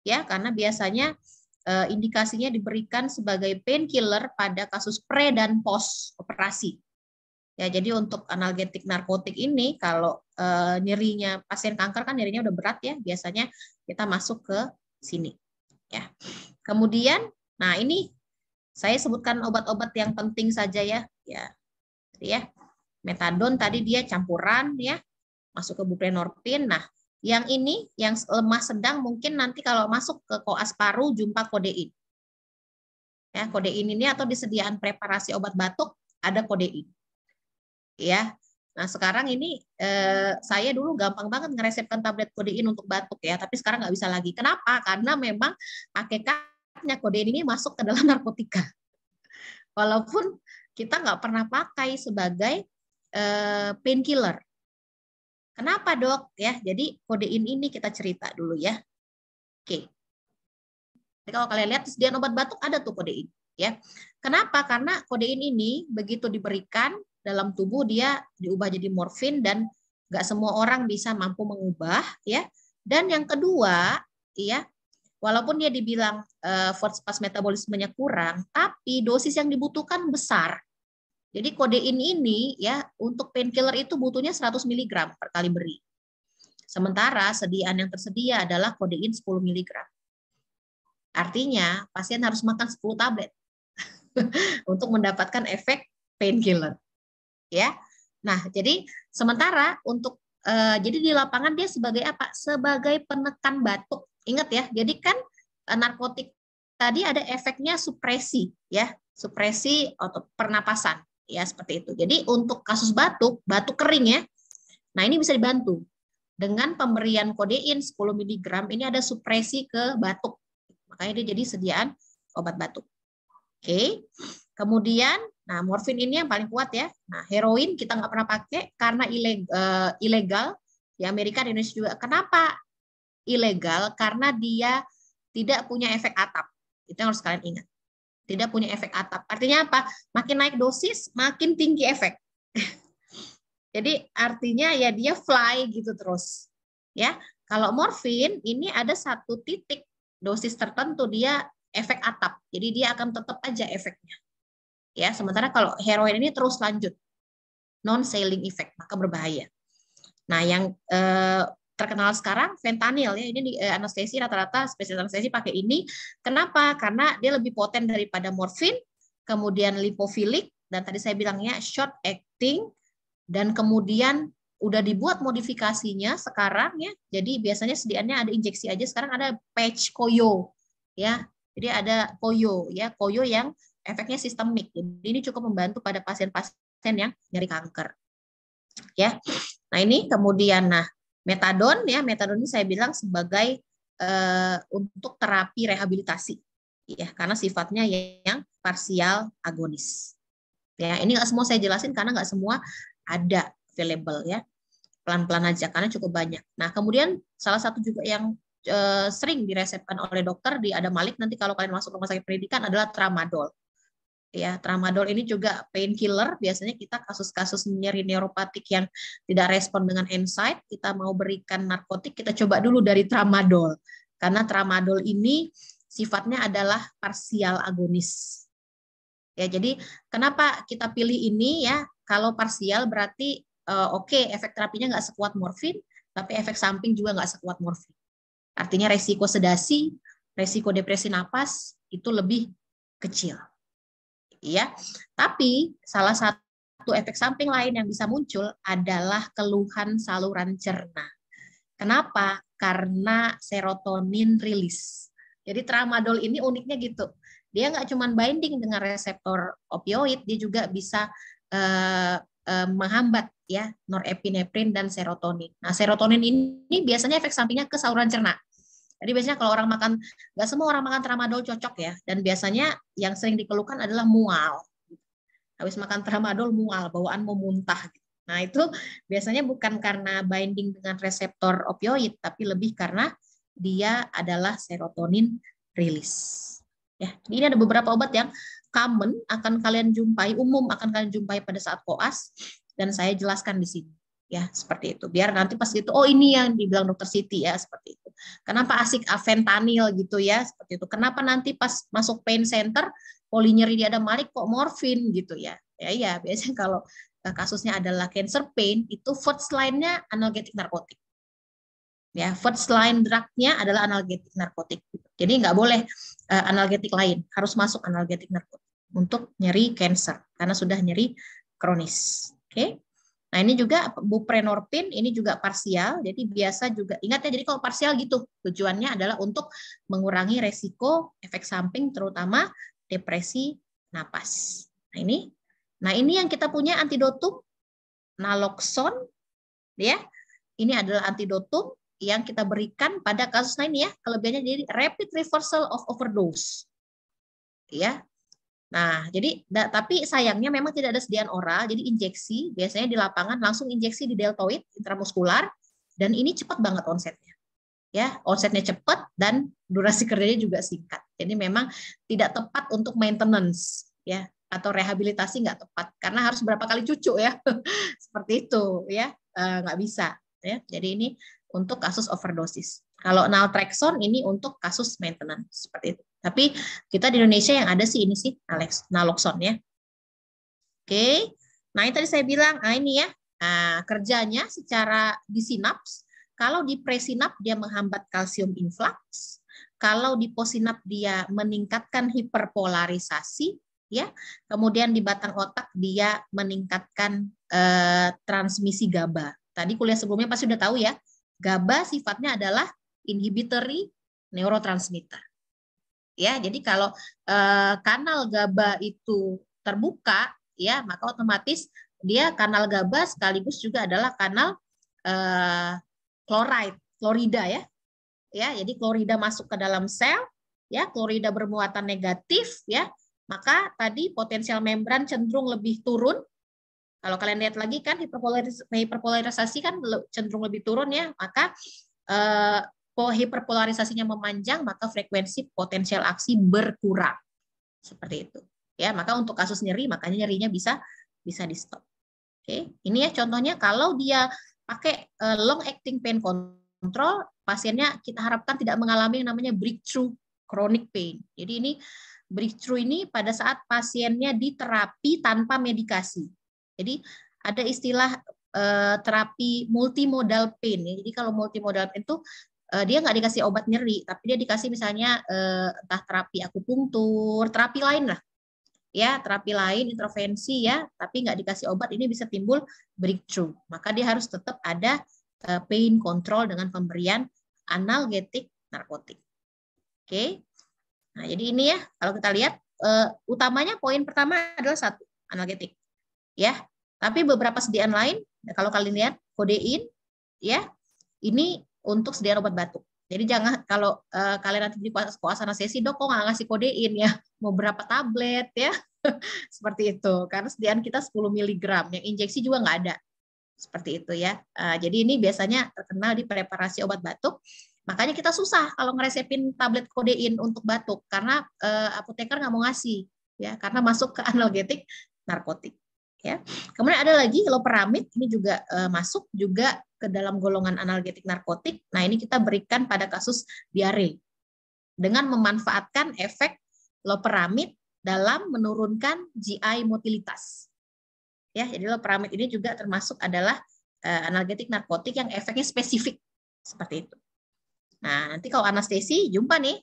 ya, karena biasanya indikasinya diberikan sebagai painkiller pada kasus pre dan post operasi. Ya, jadi untuk analgetik narkotik ini kalau nyerinya pasien kanker kan nyerinya udah berat ya, biasanya kita masuk ke sini ya. Kemudian nah ini saya sebutkan obat-obat yang penting saja ya. Ya. Metadon tadi dia campuran ya, masuk ke buprenorfin. Nah, yang ini yang lemah sedang mungkin nanti kalau masuk ke koas paru jumpa kodein. Ya, kodein ini atau disediaan preparasi obat batuk ada kodein. Ya. Nah, sekarang ini saya dulu gampang banget ngeresepkan tablet kodein untuk batuk ya, tapi sekarang nggak bisa lagi. Kenapa? Karena memang hakikatnya kodein ini masuk ke dalam narkotika. Walaupun kita nggak pernah pakai sebagai painkiller. Kenapa dok? Ya, jadi kodein ini kita cerita dulu ya. Oke. Jadi kalau kalian lihat disediaan obat batuk ada tuh kodein. Ya. Kenapa? Karena kodein ini begitu diberikan dalam tubuh dia diubah jadi morfin dan nggak semua orang bisa mampu mengubah ya. Dan yang kedua, ya. Walaupun dia dibilang force fast metabolismenya kurang, tapi dosis yang dibutuhkan besar. Jadi kodein ini ya untuk painkiller itu butuhnya 100 mg per kali beri. Sementara sediaan yang tersedia adalah kodein 10 mg. Artinya pasien harus makan 10 tablet untuk mendapatkan efek painkiller. Ya. Nah, jadi sementara untuk jadi di lapangan dia sebagai apa? Sebagai penekan batuk. Ingat ya, jadi kan narkotik tadi ada efeknya supresi ya, supresi atau pernapasan ya seperti itu. Jadi untuk kasus batuk kering ya. Nah, ini bisa dibantu dengan pemberian kodein 10 mg ini ada supresi ke batuk. Makanya dia jadi sediaan obat batuk. Oke. Kemudian Nah, morfin ini yang paling kuat ya. Nah, heroin kita nggak pernah pakai karena ilegal di Amerika, di Indonesia juga. Kenapa ilegal? Karena dia tidak punya efek atap. Itu yang harus kalian ingat. Tidak punya efek atap. Artinya apa? Makin naik dosis, makin tinggi efek. Jadi artinya ya dia fly gitu terus. Ya, kalau morfin ini ada satu titik dosis tertentu dia efek atap. Jadi dia akan tetap aja efeknya. Ya, sementara kalau heroin ini terus lanjut, non sailing effect, maka berbahaya. Nah, yang terkenal sekarang fentanyl ya, ini di anestesi rata-rata spesialis anestesi pakai ini. Kenapa? Karena dia lebih poten daripada morfin, kemudian lipofilik, dan tadi saya bilangnya short acting, dan kemudian udah dibuat modifikasinya sekarang ya. Jadi biasanya sediaannya ada injeksi aja, sekarang ada patch koyo ya. Jadi ada koyo ya, koyo yang efeknya sistemik. Jadi ini cukup membantu pada pasien-pasien yang nyeri kanker. Ya. Nah, ini kemudian metadon ya, metadon ini saya bilang sebagai untuk terapi rehabilitasi. Ya, karena sifatnya yang parsial agonis. Ya, ini nggak semua saya jelasin karena nggak semua ada available ya. Pelan-pelan aja karena cukup banyak. Nah, kemudian salah satu juga yang sering diresepkan oleh dokter di Adam Malik nanti kalau kalian masuk rumah sakit pendidikan adalah tramadol. Ya, tramadol ini juga painkiller. Biasanya kita kasus-kasus nyeri neuropatik yang tidak respon dengan NSAID, kita mau berikan narkotik, kita coba dulu dari tramadol. Karena tramadol ini sifatnya adalah parsial agonis. Ya, jadi kenapa kita pilih ini ya? Kalau parsial berarti oke, efek terapinya nggak sekuat morfin, tapi efek samping juga nggak sekuat morfin. Artinya resiko sedasi, resiko depresi napas itu lebih kecil. Ya, tapi salah satu efek samping lain yang bisa muncul adalah keluhan saluran cerna. Kenapa? Karena serotonin rilis. Jadi tramadol ini uniknya gitu. Dia nggak cuma binding dengan reseptor opioid, dia juga bisa menghambat ya norepinefrin dan serotonin. Nah, serotonin ini biasanya efek sampingnya ke saluran cerna. Jadi biasanya kalau orang makan, nggak semua orang makan tramadol cocok ya. Dan biasanya yang sering dikeluhkan adalah mual. Habis makan tramadol mual, bawaan mau muntah. Nah itu biasanya bukan karena binding dengan reseptor opioid, tapi lebih karena dia adalah serotonin rilis. Ya, ini ada beberapa obat yang common akan kalian jumpai, umum akan kalian jumpai pada saat koas, dan saya jelaskan di sini. Ya, seperti itu. Biar nanti pas itu, oh ini yang dibilang dokter Siti ya, seperti itu. Kenapa asik fentanyl gitu ya, seperti itu. Kenapa nanti pas masuk pain center, polinyeri di Adam Malik kok morfin gitu ya. Ya, biasanya kalau kasusnya adalah cancer pain, itu first line-nya analgetik narkotik. Ya, first line drug-nya adalah analgetik narkotik. Jadi nggak boleh analgetik lain, harus masuk analgetik narkotik untuk nyeri cancer, karena sudah nyeri kronis. Oke. Nah, ini juga buprenorfin, ini juga parsial, jadi biasa juga, ingat ya, jadi kalau parsial gitu, tujuannya adalah untuk mengurangi resiko efek samping, terutama depresi napas. Nah ini yang kita punya antidotum, naloxone, ya, ini adalah antidotum yang kita berikan pada kasus lain ya, kelebihannya jadi rapid reversal of overdose. Ya, nah, jadi tapi sayangnya memang tidak ada sediaan oral, jadi injeksi biasanya di lapangan langsung injeksi di deltoid intramuskular, dan ini cepat banget onsetnya. Ya, onsetnya cepat dan durasi kerjanya juga singkat. Jadi memang tidak tepat untuk maintenance ya, atau rehabilitasi nggak tepat karena harus berapa kali cucu ya. Seperti itu ya, nggak bisa ya. Jadi ini untuk kasus overdosis. Kalau naltrexone ini untuk kasus maintenance seperti itu. Tapi kita di Indonesia yang ada sih ini sih naloxone ya. Oke. Nah, ini tadi saya bilang ini ya. Nah, kerjanya secara di sinaps, kalau di presinap dia menghambat kalsium influx, kalau di posinap dia meningkatkan hiperpolarisasi ya. Kemudian di batang otak dia meningkatkan transmisi GABA. Tadi kuliah sebelumnya pasti udah tahu ya. GABA sifatnya adalah inhibitory neurotransmitter. Ya, jadi kalau kanal GABA itu terbuka, ya, maka otomatis dia kanal GABA sekaligus juga adalah kanal klorida ya. Ya, jadi klorida masuk ke dalam sel, ya, klorida bermuatan negatif, ya. maka tadi potensial membran cenderung lebih turun. Kalau kalian lihat lagi kan hiperpolarisasi kan cenderung lebih turun ya, maka hiperpolarisasinya memanjang, maka frekuensi potensial aksi berkurang. Seperti itu. Ya, maka untuk kasus nyeri, makanya nyerinya bisa di stop. Oke, ini ya contohnya kalau dia pakai long acting pain control, pasiennya kita harapkan tidak mengalami yang namanya breakthrough chronic pain. Jadi ini breakthrough ini pada saat pasiennya diterapi tanpa medikasi. Jadi ada istilah terapi multimodal pain. Jadi kalau multimodal pain itu dia nggak dikasih obat nyeri, tapi dia dikasih misalnya entah terapi akupunktur, terapi lain lah, ya terapi lain, intervensi ya, tapi nggak dikasih obat, ini bisa timbul breakthrough. Maka dia harus tetap ada pain control dengan pemberian analgetik narkotik. Oke, nah jadi ini ya kalau kita lihat utamanya poin pertama adalah satu analgetik, ya. Tapi beberapa sediaan lain, kalau kalian lihat kodein, ya ini untuk sediaan obat batuk. Jadi jangan kalau kalian nanti di suasana sesi, dok kok nggak ngasih kodein ya, mau berapa tablet ya, seperti itu. Karena sediaan kita 10 mg, yang injeksi juga nggak ada. Seperti itu ya. Jadi ini biasanya terkenal di preparasi obat batuk. Makanya kita susah kalau ngeresepin tablet kodein untuk batuk, karena apoteker nggak mau ngasih, ya, karena masuk ke analgetik narkotik. Ya. Kemudian ada lagi loperamid, ini juga masuk juga ke dalam golongan analgetik narkotik. Nah, ini kita berikan pada kasus diare dengan memanfaatkan efek loperamid dalam menurunkan GI motilitas. Ya, jadi loperamid ini juga termasuk adalah analgetik narkotik yang efeknya spesifik seperti itu. Nah, nanti kalau anestesi jumpa nih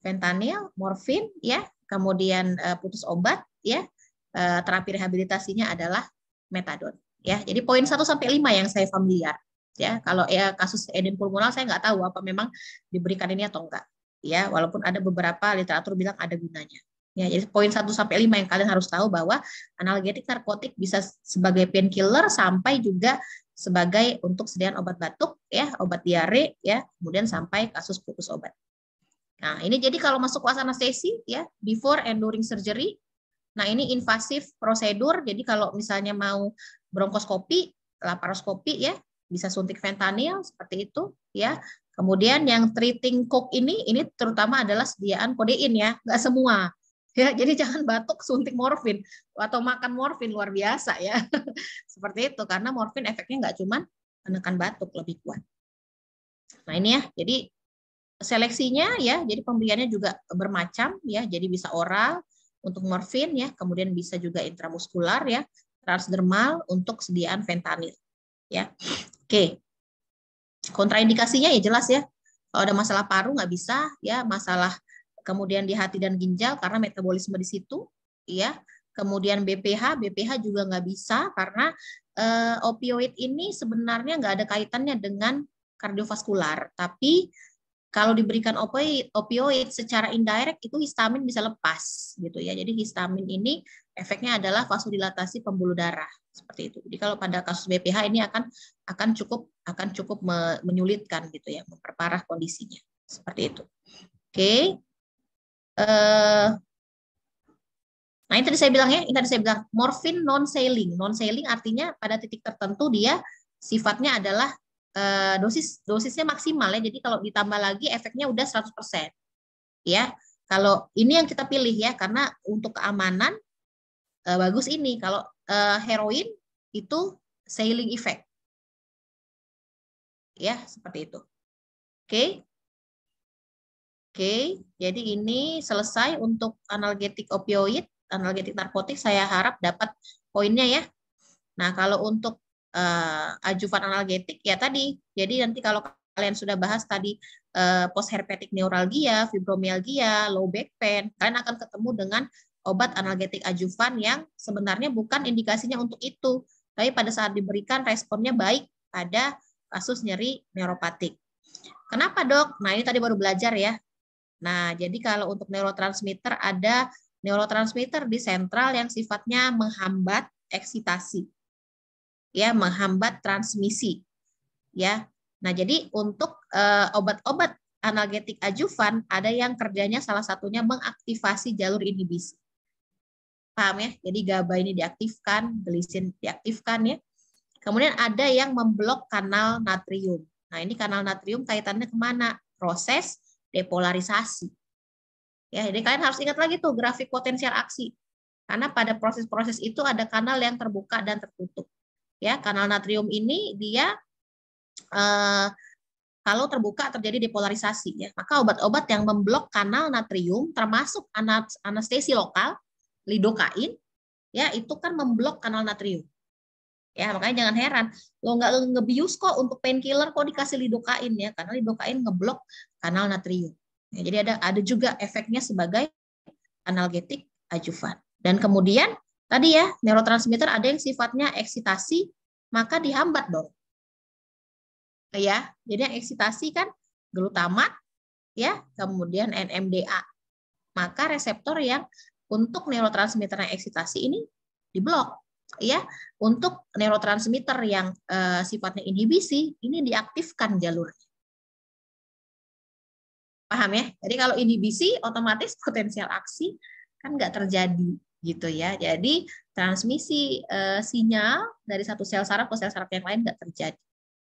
fentanyl, morfin, ya, kemudian putus obat, ya. Terapi rehabilitasinya adalah metadon, ya. Jadi poin 1 sampai 5 yang saya familiar, ya. Kalau ya kasus edem pulmonal saya nggak tahu apa memang diberikan ini atau enggak, ya. Walaupun ada beberapa literatur bilang ada gunanya. Ya, jadi poin 1 sampai 5 yang kalian harus tahu bahwa analgetik narkotik bisa sebagai painkiller sampai juga sebagai untuk sediaan obat batuk, ya, obat diare, ya, kemudian sampai kasus putus obat. Nah, ini jadi kalau masuk kelas anestesi, ya, before and during surgery. Nah, ini invasif prosedur, jadi kalau misalnya mau bronkoskopi, laparoskopi, ya, bisa suntik fentanyl seperti itu, ya. Kemudian yang treating coke ini terutama adalah sediaan kodein, ya, nggak semua. Ya, jadi jangan batuk suntik morfin atau makan morfin, luar biasa ya. Seperti itu, karena morfin efeknya nggak cuma menekan batuk, lebih kuat. Nah, ini ya, jadi seleksinya ya, jadi pemberiannya juga bermacam ya, jadi bisa oral untuk morfin ya, kemudian bisa juga intramuskular ya, transdermal untuk sediaan fentanyl ya. Oke. Kontraindikasinya ya jelas ya. Kalau ada masalah paru nggak bisa ya, masalah kemudian di hati dan ginjal karena metabolisme di situ ya. Kemudian BPH juga nggak bisa karena opioid ini sebenarnya nggak ada kaitannya dengan kardiovaskular, tapi kalau diberikan opioid secara indirect itu histamin bisa lepas gitu ya. Jadi histamin ini efeknya adalah vasodilatasi pembuluh darah seperti itu. Jadi kalau pada kasus BPH ini akan cukup menyulitkan gitu ya, memperparah kondisinya seperti itu. Oke. Nah, ini tadi saya bilang ya, morfin non-saline. Non-saline artinya pada titik tertentu dia sifatnya adalah dosisnya maksimal ya. Jadi kalau ditambah lagi efeknya udah 100%. Ya. Kalau ini yang kita pilih ya, karena untuk keamanan bagus ini. Kalau heroin itu saline effect. Ya, seperti itu. Oke. Oke, jadi ini selesai untuk analgetik opioid, analgetik narkotik. Saya harap dapat poinnya ya. Nah, kalau untuk ajuvan analgetik ya tadi. Jadi nanti kalau kalian sudah bahas tadi postherpetic neuralgia, fibromyalgia, low back pain, kalian akan ketemu dengan obat analgetik ajuvan yang sebenarnya bukan indikasinya untuk itu, tapi pada saat diberikan responnya baik pada kasus nyeri neuropatik. Kenapa dok? Nah, ini tadi baru belajar ya. Nah, jadi kalau untuk neurotransmitter ada neurotransmitter di sentral yang sifatnya menghambat eksitasi. Ya, menghambat transmisi. Ya. Nah, jadi untuk obat-obat analgetik ajuvan ada yang kerjanya salah satunya mengaktifasi jalur inhibisi. Paham ya? Jadi GABA ini diaktifkan, glisin diaktifkan ya. Kemudian ada yang memblok kanal natrium. Nah, ini kanal natrium kaitannya kemana? Proses depolarisasi. Ya, jadi kalian harus ingat lagi tuh grafik potensial aksi. Karena pada proses-proses itu ada kanal yang terbuka dan tertutup. Ya, kanal natrium ini dia kalau terbuka terjadi depolarisasi ya. Maka obat-obat yang memblok kanal natrium termasuk anestesi lokal, lidokain, ya itu kan memblok kanal natrium. Ya, makanya jangan heran, lo nggak ngebius kok untuk painkiller kok dikasih lidokain ya, karena lidokain ngeblok kanal natrium. Ya, jadi ada juga efeknya sebagai analgetik adjuvan. Dan kemudian tadi ya neurotransmitter ada yang sifatnya eksitasi, maka dihambat dong. Ya, jadi yang eksitasi kan glutamat, ya, kemudian NMDA. Maka reseptor yang untuk neurotransmitter yang eksitasi ini diblok, ya. Untuk neurotransmitter yang sifatnya inhibisi ini diaktifkan jalurnya. Paham ya? Jadi kalau inhibisi otomatis potensial aksi kan nggak terjadi gitu ya. Jadi transmisi sinyal dari satu sel saraf ke sel saraf yang lain nggak terjadi.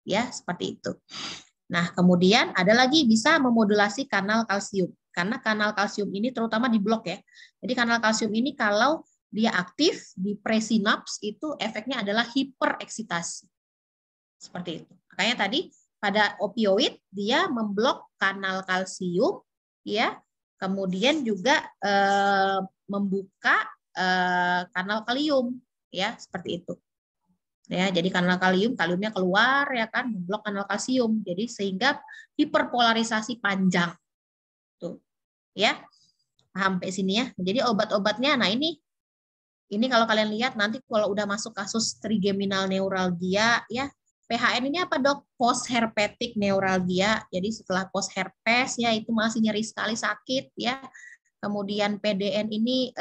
Ya, seperti itu. Nah, kemudian ada lagi bisa memodulasi kanal kalsium. Karena kanal kalsium ini terutama di blok ya. Jadi kanal kalsium ini kalau dia aktif di presinaps itu efeknya adalah hipereksitasi. Seperti itu. Makanya tadi pada opioid dia memblok kanal kalsium ya. Kemudian juga membuka kanal kalium ya, seperti itu. Ya, jadi kanal kaliumnya keluar ya kan, memblok kanal kalsium. Jadi sehingga hiperpolarisasi panjang. Tuh. Ya. Paham sampai sini ya. Jadi obat-obatnya nah ini kalau kalian lihat nanti kalau udah masuk kasus trigeminal neuralgia ya, PHN ini apa dok? Post herpetic neuralgia. Jadi setelah post herpes ya itu masih nyeri sekali sakit ya. Kemudian PDN ini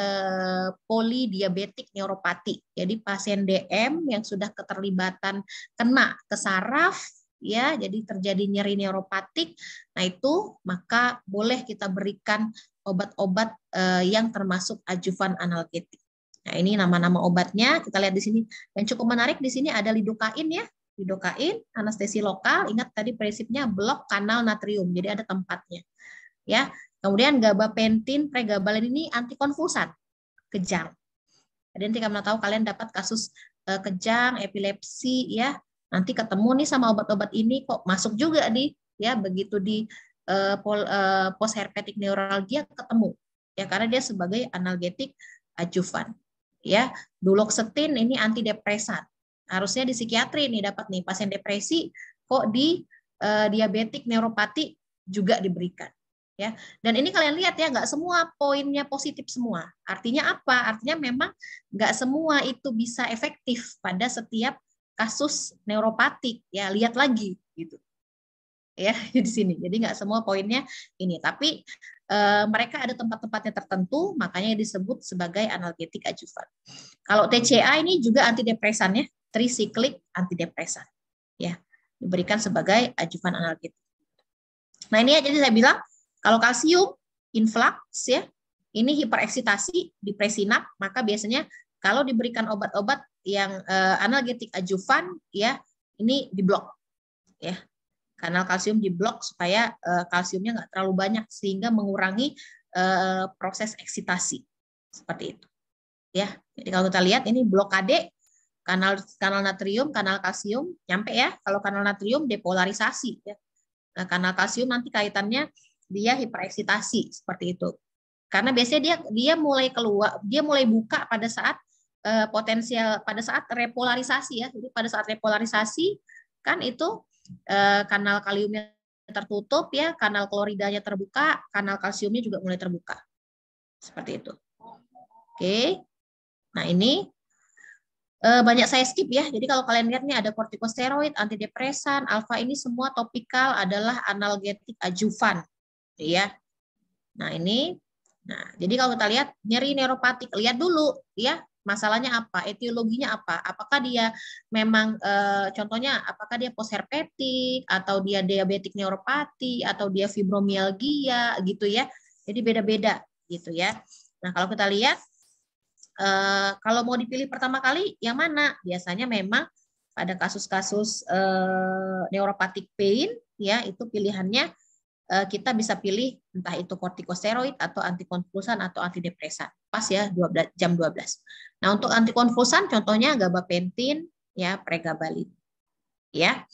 polidiabetik neuropati. Jadi pasien DM yang sudah keterlibatan kena ke saraf ya, jadi terjadi nyeri neuropatik. Nah, itu maka boleh kita berikan obat-obat yang termasuk adjuvan analgetik. Nah, ini nama-nama obatnya kita lihat di sini. Yang cukup menarik di sini ada lidokain ya. Lidokain, anestesi lokal, ingat tadi prinsipnya blok kanal natrium. Jadi ada tempatnya. Ya. Kemudian gabapentin, pregabalin ini antikonvulsan, kejang. Jadi nanti kamu tahu kalian dapat kasus kejang, epilepsi, ya nanti ketemu nih sama obat-obat ini kok masuk juga di, ya begitu di post herpetic neuralgia ketemu, ya karena dia sebagai analgetik adjuvan. Ya, duloxetin ini antidepresan. Harusnya di psikiatri nih dapat nih pasien depresi, kok di diabetik neuropati juga diberikan. Ya, dan ini kalian lihat ya, nggak semua poinnya positif semua. Artinya apa? Artinya memang nggak semua itu bisa efektif pada setiap kasus neuropatik. Ya, lihat lagi gitu. Ya, di sini. Jadi nggak semua poinnya ini. Tapi mereka ada tempat-tempatnya tertentu, makanya disebut sebagai analgetik adjuvan. Kalau TCA ini juga antidepresan ya, tricyclic antidepresan. Ya, diberikan sebagai adjuvan analgetik. Nah ini ya, jadi saya bilang kalau kalsium influx ya, ini hipereksitasi di presinap, maka biasanya kalau diberikan obat-obat yang analgetik adjuvan ya, ini diblok ya. Kanal kalsium diblok supaya kalsiumnya nggak terlalu banyak sehingga mengurangi proses eksitasi. Seperti itu. Ya. Jadi kalau kita lihat ini blokade kanal natrium, kanal kalsium nyampe ya. Kalau kanal natrium depolarisasi ya. Nah, kanal kalsium nanti kaitannya dia hipereksitasi seperti itu. Karena biasanya dia mulai keluar, dia mulai buka pada saat potensial, pada saat repolarisasi ya. Jadi pada saat repolarisasi kan itu kanal kaliumnya tertutup ya, kanal kloridanya terbuka, kanal kalsiumnya juga mulai terbuka. Seperti itu. Oke. Nah, ini banyak saya skip ya. Jadi kalau kalian lihat nih ada kortikosteroid, antidepresan, alfa ini semua topikal adalah analgetik adjuvan. Ya. Nah, ini. Nah, jadi kalau kita lihat nyeri neuropatik, lihat dulu ya, masalahnya apa, etiologinya apa? Apakah dia memang contohnya apakah dia postherpetik atau dia diabetik neuropati atau dia fibromialgia gitu ya. Jadi beda-beda gitu ya. Nah, kalau kita lihat kalau mau dipilih pertama kali yang mana? Biasanya memang pada kasus-kasus neuropathic pain ya itu pilihannya kita bisa pilih entah itu kortikosteroid atau antikonvulsan atau antidepresan. Pas ya 12, jam 12. Nah, untuk antikonvulsan contohnya gabapentin ya, pregabalin. Ya.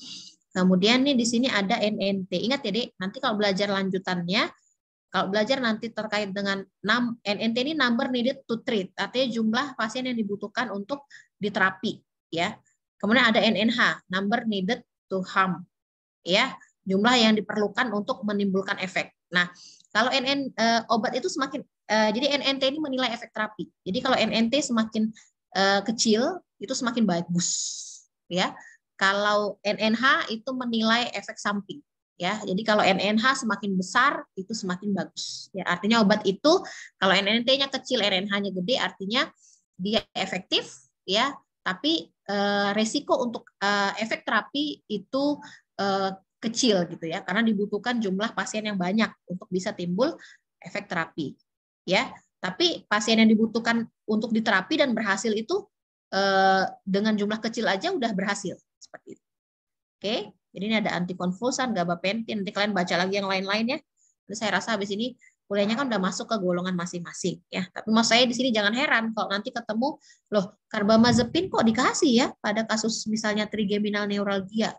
Kemudian nih di sini ada NNT. Ingat ya, Dek, nanti kalau belajar lanjutannya kalau belajar nanti terkait dengan NNT ini number needed to treat, artinya jumlah pasien yang dibutuhkan untuk diterapi, ya. Kemudian ada NNH, number needed to harm, ya, jumlah yang diperlukan untuk menimbulkan efek. Nah, kalau obat itu semakin, jadi NNT ini menilai efek terapi. Jadi kalau NNT semakin kecil itu semakin bagus, ya. Kalau NNH itu menilai efek samping. Ya, jadi kalau NNH semakin besar itu semakin bagus. Ya, artinya obat itu kalau NNT-nya kecil, NNH-nya gede, artinya dia efektif, ya. Tapi resiko untuk efek terapi itu kecil gitu ya, karena dibutuhkan jumlah pasien yang banyak untuk bisa timbul efek terapi. Ya, tapi pasien yang dibutuhkan untuk diterapi dan berhasil itu dengan jumlah kecil aja udah berhasil seperti itu. Oke. Jadi ini ada antikonvulsan, gabapentin. Nanti kalian baca lagi yang lain-lain ya. Jadi saya rasa habis ini kuliahnya kan udah masuk ke golongan masing-masing ya. Tapi mas saya di sini jangan heran kalau nanti ketemu loh karbamazepin kok dikasih ya pada kasus misalnya trigeminal neuralgia.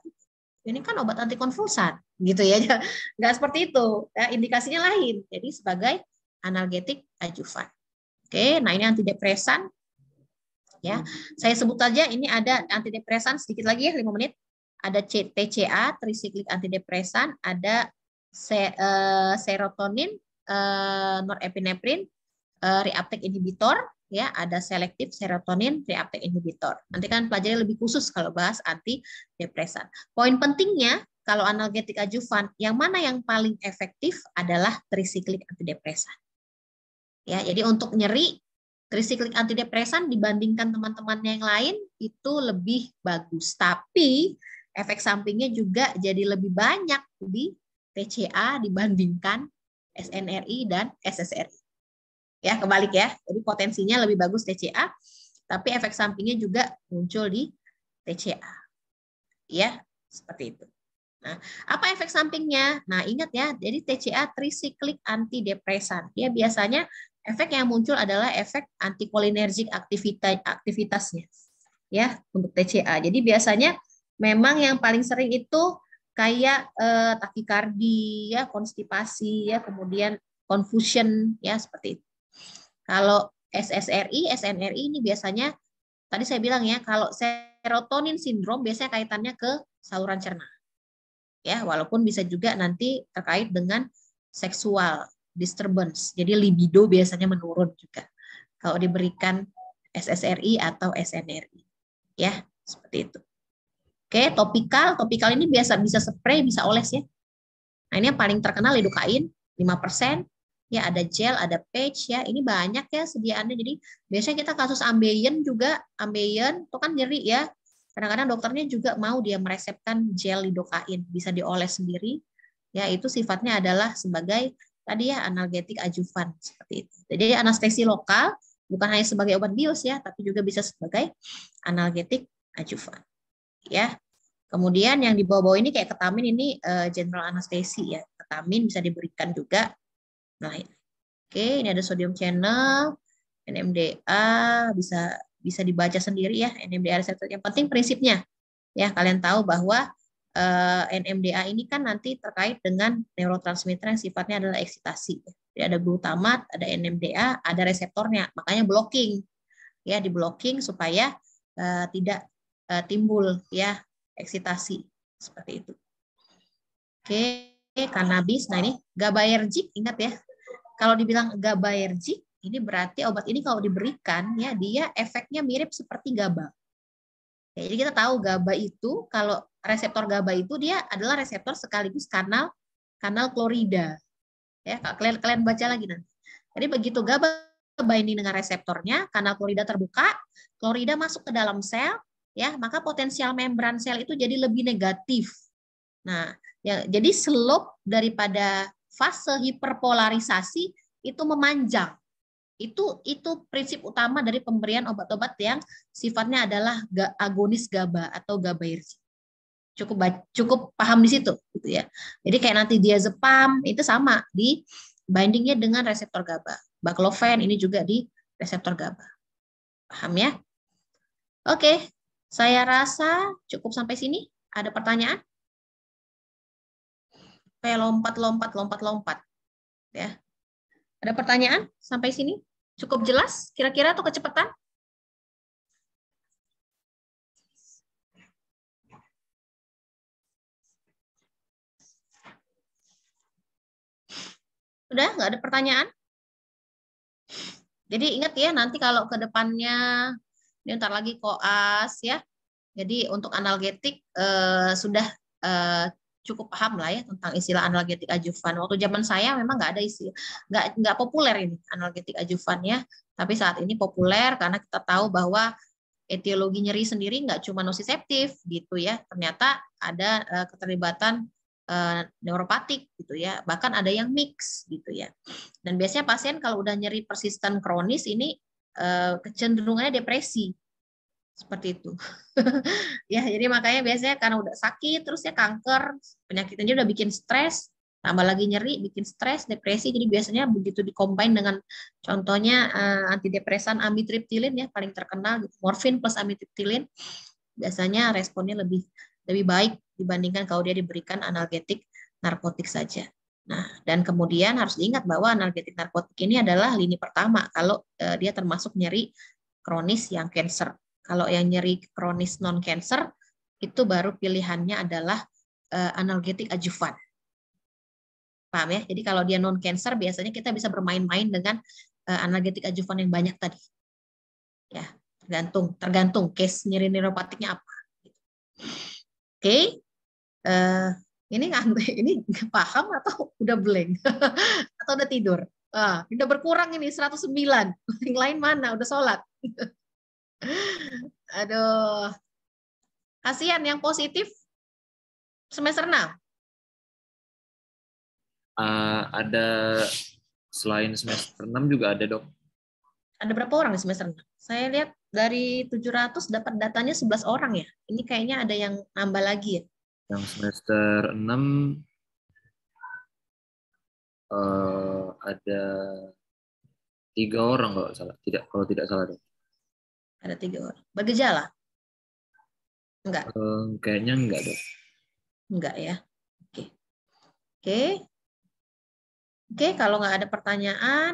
Ini kan obat antikonvulsan gitu ya. Nggak seperti itu. Ya, indikasinya lain. Jadi sebagai analgetik adjuvan. Oke, nah ini antidepresan. Ya, saya sebut aja ini ada antidepresan sedikit lagi ya 5 menit. Ada TCA, tricyclic antidepresan, ada serotonin, norepinephrine, reuptake inhibitor, ya, ada selektif serotonin reuptake inhibitor. Nanti kan pelajari lebih khusus kalau bahas antidepresan. Poin pentingnya kalau analgetik adjuvan, yang mana yang paling efektif adalah tricyclic antidepresan. Ya, jadi untuk nyeri tricyclic antidepresan dibandingkan teman-temannya yang lain itu lebih bagus. Tapi efek sampingnya juga jadi lebih banyak di TCA dibandingkan SNRI dan SSRI. Ya, kebalik ya. Jadi potensinya lebih bagus TCA, tapi efek sampingnya juga muncul di TCA. Ya, seperti itu. Nah, apa efek sampingnya? Nah, ingat ya, jadi TCA tricyclic antidepresan. Dia biasanya efek yang muncul adalah efek antikolinergik aktivitasnya. Ya, untuk TCA. Jadi biasanya memang yang paling sering itu kayak takikardi, ya, konstipasi, ya, kemudian confusion, ya, seperti itu. Kalau SSRI, SNRI ini biasanya tadi saya bilang ya, kalau serotonin sindrom biasanya kaitannya ke saluran cerna. Ya, walaupun bisa juga nanti terkait dengan seksual disturbance. Jadi libido biasanya menurun juga kalau diberikan SSRI atau SNRI. Ya, seperti itu. Oke, topikal ini biasa bisa spray, bisa oles ya. Nah, ini yang paling terkenal lidocain 5%. Ya, ada gel, ada patch ya. Ini banyak ya sediaannya. Jadi biasanya kita kasus ambeien juga, ambeien itu kan nyeri ya. Kadang-kadang dokternya juga mau dia meresepkan gel lidocain, bisa dioles sendiri. Ya, itu sifatnya adalah sebagai tadi ya analgetik adjuvan seperti itu. Jadi anestesi lokal bukan hanya sebagai obat bius ya, tapi juga bisa sebagai analgetik adjuvan. Ya. Kemudian yang di bawah-bawah ini kayak ketamin ini general anestesi ya. Ketamin bisa diberikan juga. Nah, oke, ini ada sodium channel, NMDA bisa dibaca sendiri ya, NMDA reseptor. Yang penting prinsipnya ya, kalian tahu bahwa NMDA ini kan nanti terkait dengan neurotransmitter yang sifatnya adalah eksitasi. Jadi ada glutamat, ada NMDA, ada reseptornya. Makanya blocking. Ya, di blocking supaya tidak timbul ya eksitasi seperti itu. Oke, kanabis. Nah, ini GABAergic, ingat ya. Kalau dibilang GABAergic, ini berarti obat ini kalau diberikan ya dia efeknya mirip seperti GABA. Ya, jadi kita tahu GABA itu kalau reseptor GABA itu dia adalah reseptor sekaligus kanal klorida. Ya, kalian baca lagi nanti. Jadi begitu GABA binding dengan reseptornya, kanal klorida terbuka, klorida masuk ke dalam sel, ya, maka potensial membran sel itu jadi lebih negatif. Nah, ya, jadi slope daripada fase hiperpolarisasi itu memanjang. Itu prinsip utama dari pemberian obat-obat yang sifatnya adalah agonis GABA atau GABAergic. Cukup paham di situ gitu ya. Jadi kayak nanti diazepam itu sama di bindingnya dengan reseptor GABA. Baclofen ini juga di reseptor GABA. Paham ya? Oke, saya rasa cukup sampai sini. Ada pertanyaan? Kayak lompat. Ya. Ada pertanyaan sampai sini? Cukup jelas kira-kira atau kecepatan? Udah, nggak ada pertanyaan? Jadi ingat ya, nanti kalau ke depannya, ini ntar lagi koas ya. Jadi untuk analgetik sudah cukup paham lah ya tentang istilah analgetik adjuvan. Waktu zaman saya memang nggak ada istilah, nggak populer ini analgetik adjuvan ya. Tapi saat ini populer karena kita tahu bahwa etiologi nyeri sendiri nggak cuma nociceptif gitu ya. Ternyata ada keterlibatan neuropatik gitu ya, bahkan ada yang mix gitu ya. Dan biasanya pasien kalau udah nyeri persisten kronis ini kecenderungannya depresi seperti itu. Ya, jadi makanya biasanya karena udah sakit terus ya kanker, penyakitnya udah bikin stres, tambah lagi nyeri, bikin stres, depresi. Jadi biasanya begitu dikombin dengan contohnya antidepresan amitriptilin ya paling terkenal gitu. Morfin plus amitriptilin biasanya responnya lebih baik dibandingkan kalau dia diberikan analgetik narkotik saja. Nah, dan kemudian harus diingat bahwa analgetik narkotik ini adalah lini pertama kalau dia termasuk nyeri kronis yang cancer. Kalau yang nyeri kronis non cancer itu baru pilihannya adalah analgetik adjuvan. Paham ya? Jadi kalau dia non cancer biasanya kita bisa bermain-main dengan analgetik adjuvan yang banyak tadi. Ya, tergantung case nyeri neuropatiknya apa. Oke, ini paham atau udah blank atau udah tidur? Udah berkurang ini 109. Yang lain mana? Udah sholat. Aduh, kasihan yang positif semester 6.
Ada selain semester 6 juga ada, Dok.
Ada berapa orang di semester 6? Saya lihat dari 700 dapat datanya 11 orang ya. Ini kayaknya ada yang nambah lagi ya.
Yang semester 6 ada 3 orang kalau tidak salah, Dok.
Ada 3 orang. Bergejala? Enggak.
Kayaknya enggak, Dok.
Enggak ya. Oke. Oke, kalau nggak ada pertanyaan,